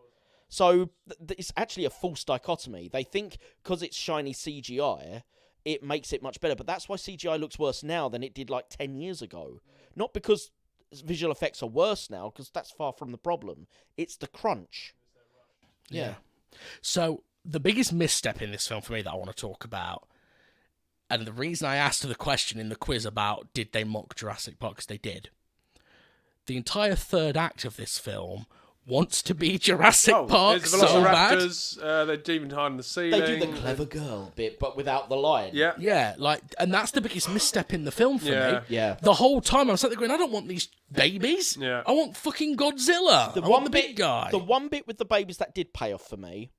So it's actually a false dichotomy. They think because it's shiny CGI, it makes it much better. But that's why CGI looks worse now than it did like 10 years ago. Not because visual effects are worse now, because that's far from the problem. It's the crunch. Yeah. So the biggest misstep in this film for me that I want to talk about, and the reason I asked the question in the quiz about did they mock Jurassic Park, because they did. The entire third act of this film wants to be Jurassic Park there's so bad. They're diving behind the ceiling. They do the clever girl bit, but without the line. Yeah. Yeah, and that's the biggest misstep in the film for me. Yeah. The whole time I was sat there going, I don't want these babies. Yeah. I want fucking Godzilla. I want the big guy. The one bit with the babies that did pay off for me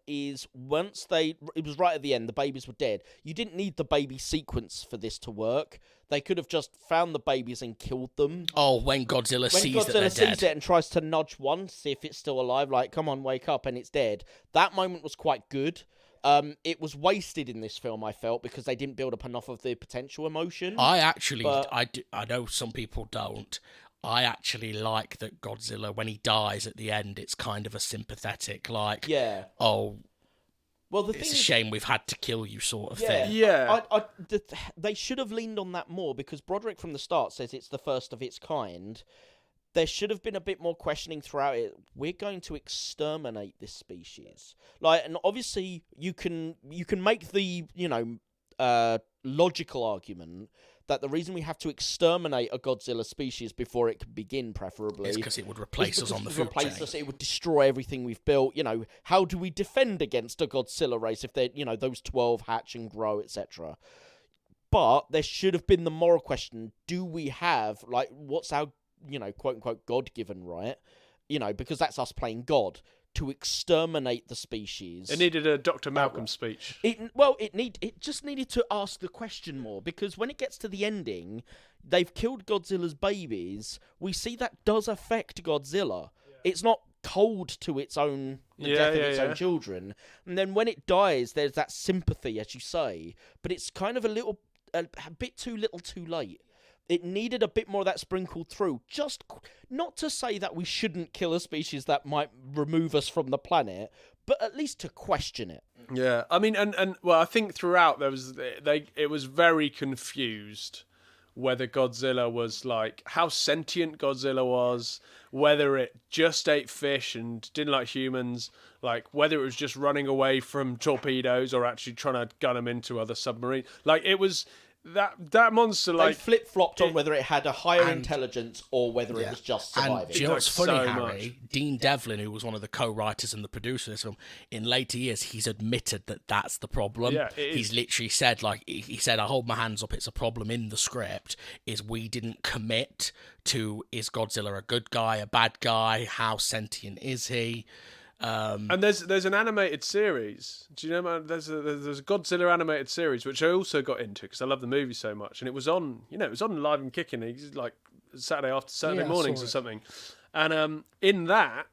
is once it was right at the end, the babies were dead. You didn't need the baby sequence for this to work. They could have just found the babies and killed them. Oh, when Godzilla sees that they're sees dead. it and tries to nudge one, see if it's still alive, like, come on, wake up, and it's dead. That moment was quite good. It was wasted in this film, I felt, because they didn't build up enough of the potential emotion. I know some people don't. I actually like that Godzilla, when he dies at the end, it's kind of a sympathetic, like, oh, Well, the it's thing a shame we've had to kill you sort of yeah, thing. Yeah. they should have leaned on that more because Broderick from the start says it's the first of its kind. There should have been a bit more questioning throughout it. We're going to exterminate this species, and obviously you can make the logical argument that the reason we have to exterminate a Godzilla species before it can begin, preferably, It's because it would replace us on the food chain. It would destroy everything we've built. How do we defend against a Godzilla race if they're, those 12 hatch and grow, etc.? But there should have been the moral question: do we have what's our quote unquote God-given right? Because that's us playing God to exterminate the species. It needed a Dr. Malcolm speech. It just needed to ask the question more, because when it gets to the ending, they've killed Godzilla's babies. We see that does affect Godzilla. Yeah. It's not cold to its own death of its own children. And then when it dies, there's that sympathy, as you say, but it's kind of a bit too little, too late. It needed a bit more of that sprinkled through. Just not to say that we shouldn't kill a species that might remove us from the planet, but at least to question it. Yeah, I mean, and I think throughout it was very confused whether Godzilla was how sentient Godzilla was, whether it just ate fish and didn't like humans, whether it was just running away from torpedoes or actually trying to gun them into other submarines. It was. That monster, they flip-flopped on whether it had a higher intelligence or whether it was just surviving. And do you know what's funny, so Harry? much. Dean Devlin, who was one of the co-writers and the producer of this film, in later years, he's admitted that that's the problem. Yeah, he's literally said, he said, I hold my hands up, it's a problem in the script, is we didn't commit to, is Godzilla a good guy, a bad guy, how sentient is he? And there's an animated series. Do you know? Man, there's a Godzilla animated series which I also got into because I love the movie so much, and it was on Live and Kicking. It's Saturday mornings or something. And in that,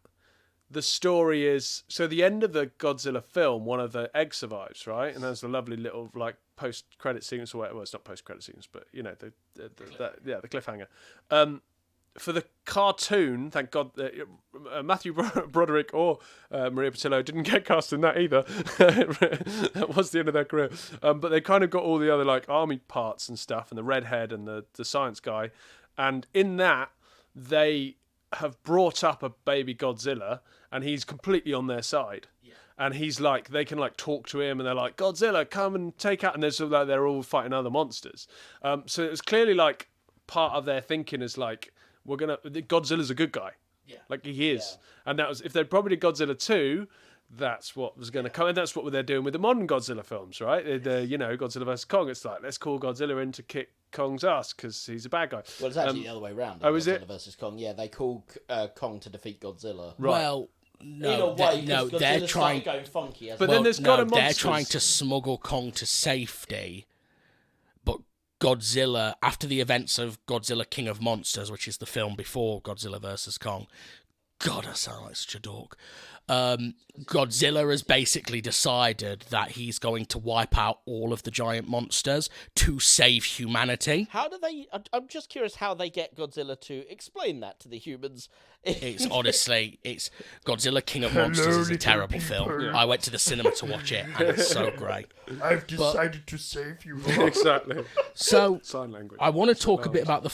the story is the end of the Godzilla film. One of the eggs survives, right? And there's a lovely little post credit sequence or whatever. Well, it's not post credit sequence, but the cliffhanger. For the cartoon, thank God, Matthew Broderick or Maria Patillo didn't get cast in that either. That was the end of their career. But they kind of got all the other army parts and stuff, and the redhead and the science guy. And in that, they have brought up a baby Godzilla, and he's completely on their side. Yeah. And he's they can talk to him, and they're like, Godzilla, come and take out. And there's they're all fighting other monsters. So it was clearly part of their thinking is Godzilla's a good guy. Yeah. He is. Yeah. And that was, if they'd probably did Godzilla 2, that's what was going to come. And that's what they're doing with the modern Godzilla films, right? Godzilla vs. Kong. It's let's call Godzilla in to kick Kong's ass because he's a bad guy. Well, it's actually the other way around. Oh, is it? Godzilla vs. Kong. Yeah, they call Kong to defeat Godzilla. Right. Well, no, they're trying. Going funky. Then there's they're trying to smuggle Kong to safety. Godzilla, after the events of Godzilla King of Monsters, which is the film before Godzilla vs. Kong, God, I sound like such a dork. Godzilla has basically decided that he's going to wipe out all of the giant monsters to save humanity. How do they... I'm just curious how they get Godzilla to explain that to the humans. It's Godzilla King of Monsters is a terrible film. Yeah. I went to the cinema to watch it, and it's so great. I've decided to save you. Exactly. So, sign language. I want to talk a bit about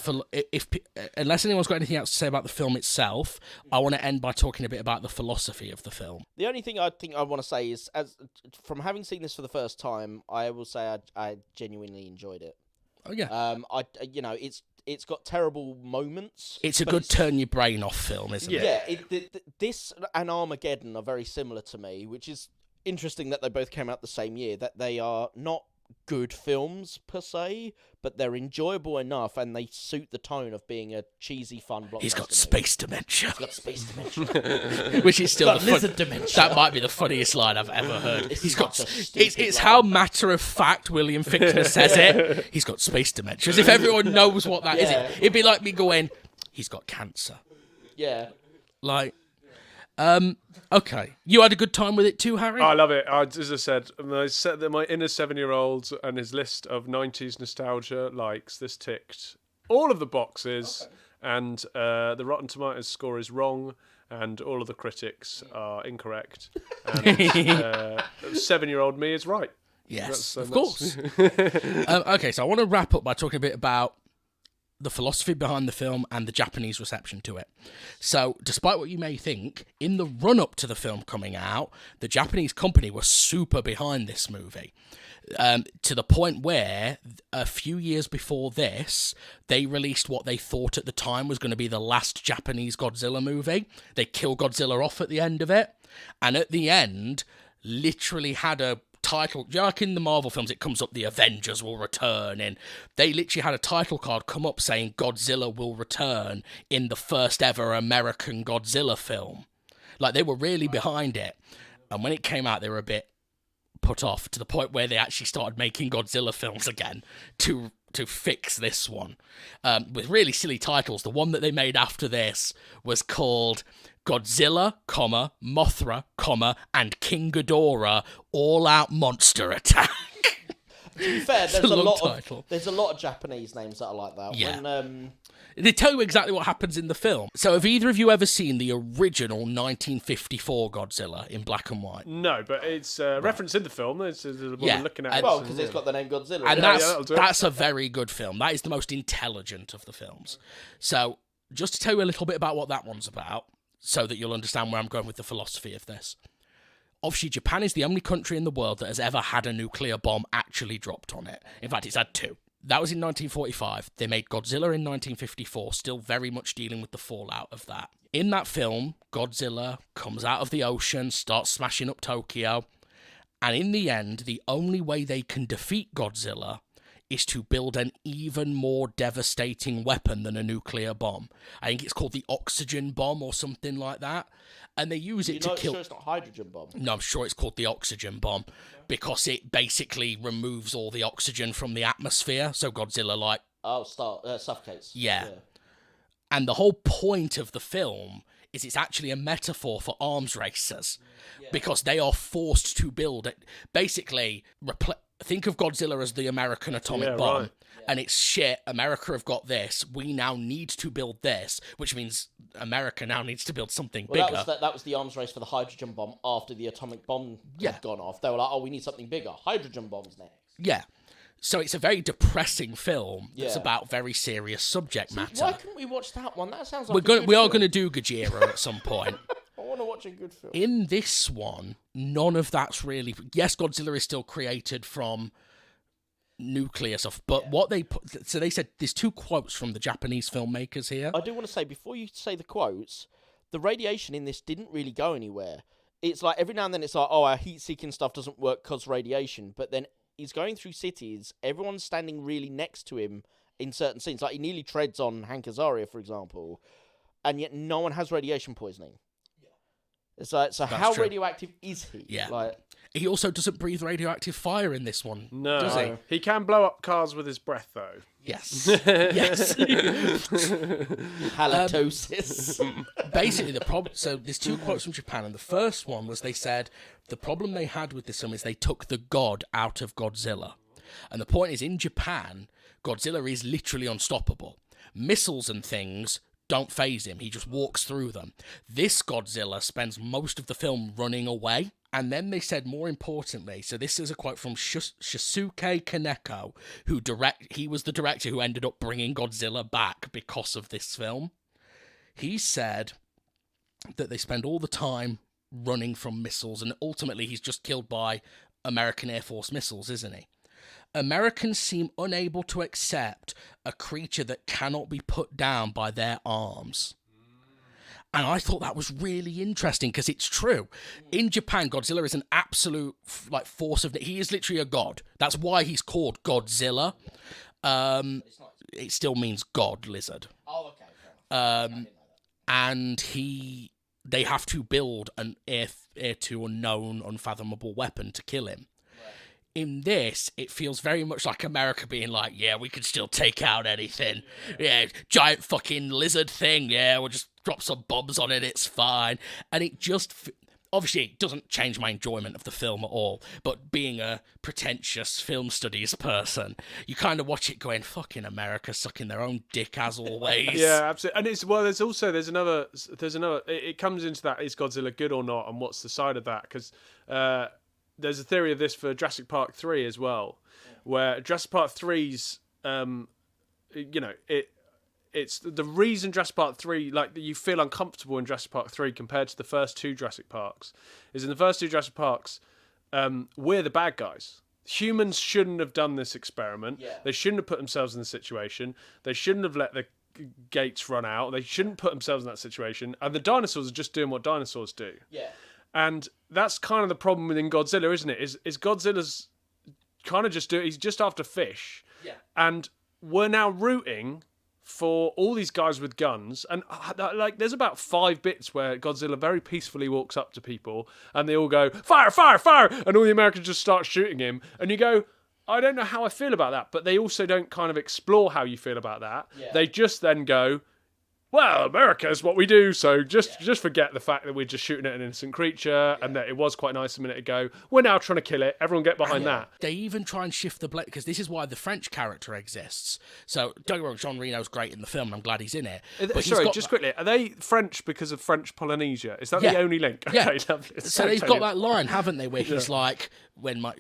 unless anyone's got anything else to say about the film itself, I want to end by talking a bit about the philosophy of the film. The only thing I think I want to say is, from having seen this for the first time, I will say I genuinely enjoyed it. Oh yeah. It's got terrible moments. It's a good turn your brain off film, isn't it? Yeah. This and Armageddon are very similar to me, which is interesting that they both came out the same year. That they are not good films per se, but they're enjoyable enough, and they suit the tone of being a cheesy, fun blockbuster. He's got space dementia. He's got space dementia. Which is still lizard dementia. That might be the funniest line I've ever heard. It's how matter of fact William Fichtner says it. He's got space dementia. As if everyone knows what that is. It'd be like me going, he's got cancer. Yeah. Okay. You had a good time with it too, Harry? I love it. As I said, my inner 7-year-old and his list of 90s nostalgia likes, this ticked all of the boxes, and the Rotten Tomatoes score is wrong, and all of the critics are incorrect. And 7-year-old me is right. Yes, of course. Okay, so I want to wrap up by talking a bit about the philosophy behind the film and the Japanese reception to it. So, despite what you may think, in the run-up to the film coming out, the Japanese company was super behind this movie. To the point where, a few years before this, they released what they thought at the time was going to be the last Japanese Godzilla movie. They kill Godzilla off at the end of it, and at the end, literally had a title, like in the Marvel films, it comes up, the Avengers will return, and they literally had a title card come up saying Godzilla will return in the first ever American Godzilla film. Like, they were really behind it, and when it came out, they were a bit put off, to the point where they actually started making Godzilla films again to fix this one, with really silly titles. The one that they made after this was called Godzilla, Mothra, and King Ghidorah All-Out Monster Attack. To be fair, there's a lot of Japanese names that are like that. Yeah. When, They tell you exactly what happens in the film. So have either of you ever seen the original 1954 Godzilla in black and white? No, but it's referenced in the film. There's a woman looking at it. well, because it's got the name Godzilla. And that'll do it. that's a very good film. That is the most intelligent of the films. So just to tell you a little bit about what that one's about, so that you'll understand where I'm going with the philosophy of this. Obviously, Japan is the only country in the world that has ever had a nuclear bomb actually dropped on it. In fact, it's had 2. That was in 1945. They made Godzilla in 1954, still very much dealing with the fallout of that. In that film, Godzilla comes out of the ocean, starts smashing up Tokyo, and in the end, the only way they can defeat Godzilla is to build an even more devastating weapon than a nuclear bomb. I think it's called the oxygen bomb or something like that. And they use it to kill... Sure it's not hydrogen bomb? No, I'm sure it's called the oxygen bomb, because it basically removes all the oxygen from the atmosphere, so Godzilla, suffocates. Yeah. And the whole point of the film is it's actually a metaphor for arms racers, because they are forced to build it. Basically, think of Godzilla as the American atomic bomb. Right. And it's shit, America have got this, we now need to build this, which means America now needs to build something bigger. That was the arms race for the hydrogen bomb after the atomic bomb had gone off. They were like, we need something bigger. Hydrogen bombs next. Yeah. So it's a very depressing film that's about very serious subject matter. Why couldn't we watch that one? That sounds like we are going to do Gojira at some point. I want to watch a good film. In this one, none of that's really... Yes, Godzilla is still created from nuclear stuff, but what they put... So they said, there's 2 quotes from the Japanese filmmakers here. I do want to say, before you say the quotes, the radiation in this didn't really go anywhere. It's like, every now and then it's like, our heat-seeking stuff doesn't work because radiation, but then he's going through cities, everyone's standing really next to him in certain scenes. Like, he nearly treads on Hank Azaria, for example, and yet no one has radiation poisoning. It's like, so how radioactive is he? Yeah. Like, he also doesn't breathe radioactive fire in this one, does he? He can blow up cars with his breath, though. Yes. Yes. Halitosis. Basically, the problem... So there's 2 quotes from Japan, and the first one was they said the problem they had with this film is they took the god out of Godzilla. And the point is, in Japan, Godzilla is literally unstoppable. Missiles and things don't phase him. He just walks through them. This Godzilla spends most of the film running away. And then they said, more importantly, so this is a quote from Shisuke Kaneko, he was the director who ended up bringing Godzilla back because of this film. He said that they spend all the time running from missiles, and ultimately he's just killed by American Air Force missiles, isn't he? Americans seem unable to accept a creature that cannot be put down by their arms. And I thought that was really interesting, because it's true. In Japan, Godzilla is an absolute force of... He is literally a god. That's why he's called Godzilla. It still means god lizard. oh, okay. And they have to build an heir to unknown, unfathomable weapon to kill him. In this, it feels very much like America being like, yeah, we can still take out anything. Yeah, giant fucking lizard thing. Yeah, we'll just drop some bombs on it. It's fine. And it just... obviously it doesn't change my enjoyment of the film at all, but being a pretentious film studies person, you kind of watch it going, fucking America sucking their own dick as always. Yeah, absolutely. And there's another. It comes into that: is Godzilla good or not, and what's the side of that? Because there's a theory of this for Jurassic Park 3 as well, where Jurassic Park 3's, it's the reason Jurassic Park 3, like, you feel uncomfortable in Jurassic Park 3 compared to the first two Jurassic Parks, is in the first two Jurassic Parks, we're the bad guys. Humans shouldn't have done this experiment. Yeah. They shouldn't have put themselves in this situation. They shouldn't have let the gates run out. They shouldn't put themselves in that situation. And the dinosaurs are just doing what dinosaurs do. Yeah. And that's kind of the problem within Godzilla, isn't it? Is Godzilla's kind of he's just after fish. Yeah. And we're now rooting for all these guys with guns, and like there's about 5 bits where Godzilla very peacefully walks up to people and they all go, fire, fire, fire, and all the Americans just start shooting him, and you go, I don't know how I feel about that. But they also don't kind of explore how you feel about that. Yeah. They just then go, well, America is what we do, so just forget the fact that we're just shooting at an innocent creature and that it was quite nice a minute ago. We're now trying to kill it. Everyone get behind that. They even try and shift the blame, because this is why the French character exists. So, don't get me wrong, Jean Reno's great in the film, and I'm glad he's in it. But Sorry, just quickly, are they French because of French Polynesia? Is that the only link? Yeah. Okay, lovely. So they've got that line, haven't they, where he's like,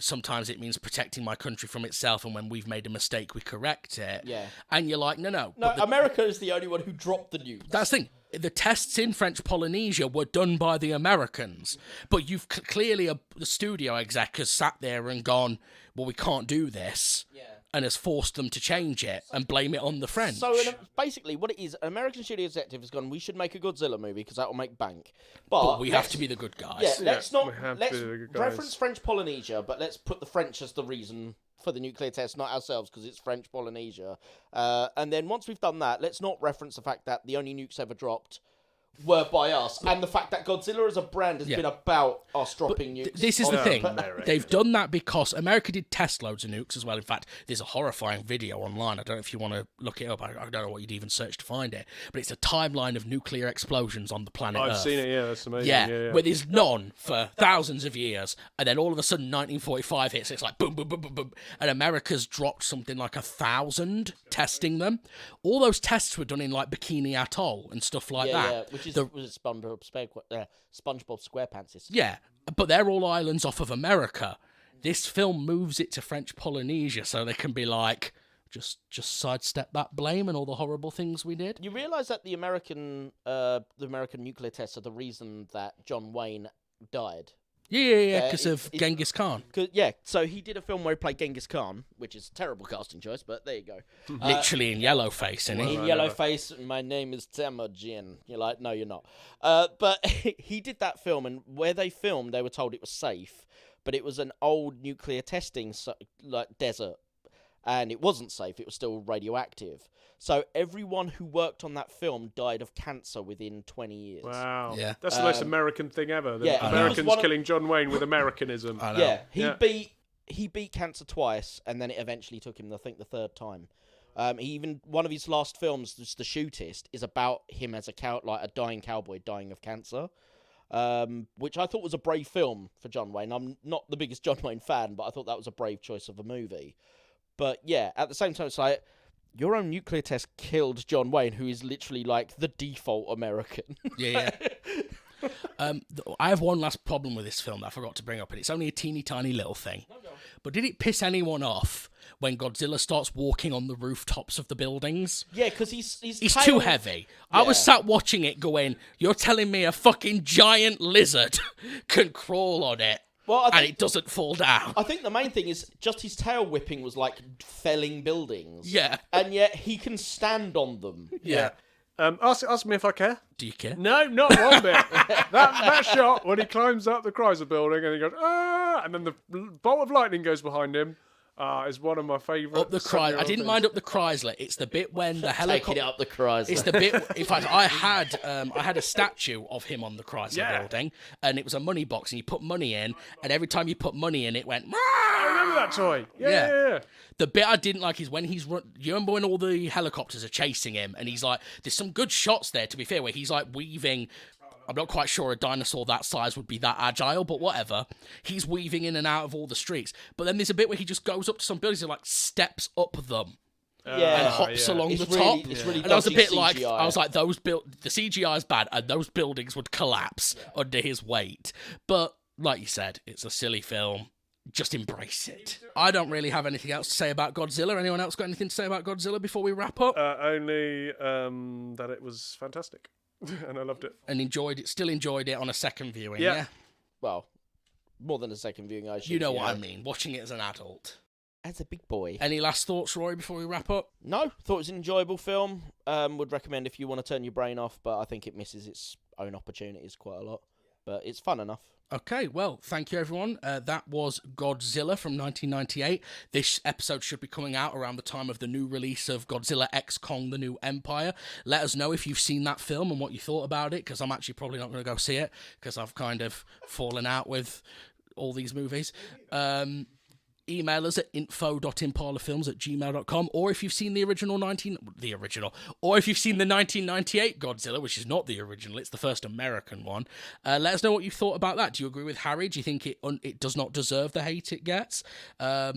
sometimes it means protecting my country from itself, and when we've made a mistake, we correct it. Yeah. And you're like, no. No, but America is the only one who dropped the nukes. that's the thing. The tests in French Polynesia were done by the Americans, but you've clearly the studio exec has sat there and gone, well, we can't do this, and has forced them to change it and blame it on the French. So basically, what it is, an American studio executive has gone, we should make a Godzilla movie because that will make bank. But we have to be the good guys. Yeah, let's we have let's to be the good guys. reference French Polynesia, but let's put the French as the reason for the nuclear test, not ourselves, because it's French Polynesia. And then once we've done that, let's not reference the fact that the only nukes ever dropped were by us, and the fact that Godzilla as a brand has been about us dropping nukes. This is the thing. America. They've done that because America did test loads of nukes as well. In fact, there's a horrifying video online. I don't know if you want to look it up. I don't know what you'd even search to find it. But it's a timeline of nuclear explosions on the planet Earth. I've seen it, yeah, that's amazing. Yeah, where there's none for thousands of years, and then all of a sudden 1945 hits, it's like boom, boom, boom, boom, boom, and America's dropped something like 1,000 testing them. All those tests were done in like Bikini Atoll and stuff like that. Yeah, which is was SpongeBob SquarePants. Yeah, but they're all islands off of America. This film moves it to French Polynesia so they can be like, just sidestep that blame and all the horrible things we did. You realise that the American nuclear tests are the reason that John Wayne died. Yeah, because of Genghis Khan. So he did a film where he played Genghis Khan, which is a terrible casting choice, but there you go. Literally in yellowface, isn't he? In yellowface, my name is Temujin. You're like, no, you're not. But he did that film, and where they filmed, they were told it was safe, but it was an old nuclear testing desert, and it wasn't safe. It was still radioactive. So everyone who worked on that film died of cancer within 20 years. Wow. Yeah. That's the most American thing ever. Yeah, Americans killing John Wayne with Americanism. I know. Yeah, he beat cancer twice, and then it eventually took him, I think, the third time. One of his last films, The Shootist, is about him as a dying cowboy dying of cancer, which I thought was a brave film for John Wayne. I'm not the biggest John Wayne fan, but I thought that was a brave choice of a movie. But yeah, at the same time, it's like, your own nuclear test killed John Wayne, who is literally like the default American. Yeah. I have one last problem with this film that I forgot to bring up, and it's only a teeny tiny little thing. But did it piss anyone off when Godzilla starts walking on the rooftops of the buildings? Yeah, because he's too heavy. I was sat watching it going, you're telling me a fucking giant lizard can crawl on it? Well, and it doesn't fall down. I think the main thing is just his tail whipping was like felling buildings. Yeah. And yet he can stand on them. Yeah. Ask me if I care. Do you care? No, not one bit. that shot when he climbs up the Chrysler building and he goes, ah, and then the bolt of lightning goes behind him. Is one of my favourite. Up the Chrysler. I didn't mind up the Chrysler. It's the bit when the helicopter. Taking it up the Chrysler. It's the bit. In fact, I had a statue of him on the Chrysler building, and it was a money box, and you put money in, and every time you put money in, it went. I remember that toy. Yeah. The bit I didn't like is when he's you remember when all the helicopters are chasing him, and he's like, there's some good shots there, to be fair, where he's like weaving I'm not quite sure a dinosaur that size would be that agile, but whatever. He's weaving in and out of all the streets. But then there's a bit where he just goes up to some buildings and like steps up them. And hops along It's the really- top. it's really And I was a dodgy bit like, CGI. I was like, the CGI is bad, and those buildings would collapse under his weight. But like you said, it's a silly film. Just embrace it. I don't really have anything else to say about Godzilla. Anyone else got anything to say about Godzilla before we wrap up? Only that it was fantastic, and I loved it. And still enjoyed it on a second viewing. Yeah. Yeah. Well, more than a second viewing, I should. You know what I mean. Watching it as an adult. As a big boy. Any last thoughts, Roy, before we wrap up? No, thought it was an enjoyable film. Would recommend if you want to turn your brain off, but I think it misses its own opportunities quite a lot. But it's fun enough. Okay, well, thank you, everyone. That was Godzilla from 1998. This episode should be coming out around the time of the new release of Godzilla X Kong, The New Empire. Let us know if you've seen that film and what you thought about it, because I'm actually probably not going to go see it, because I've kind of fallen out with all these movies. Email us at info.impalafilms@gmail.com, or if you've seen the or if you've seen the 1998 Godzilla, which is not the original, it's the first American one. Let us know what you thought about that. Do you agree with Harry? Do you think it does not deserve the hate it gets? Let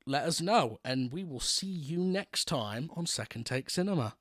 us know, and we will see you next time on Second Take Cinema.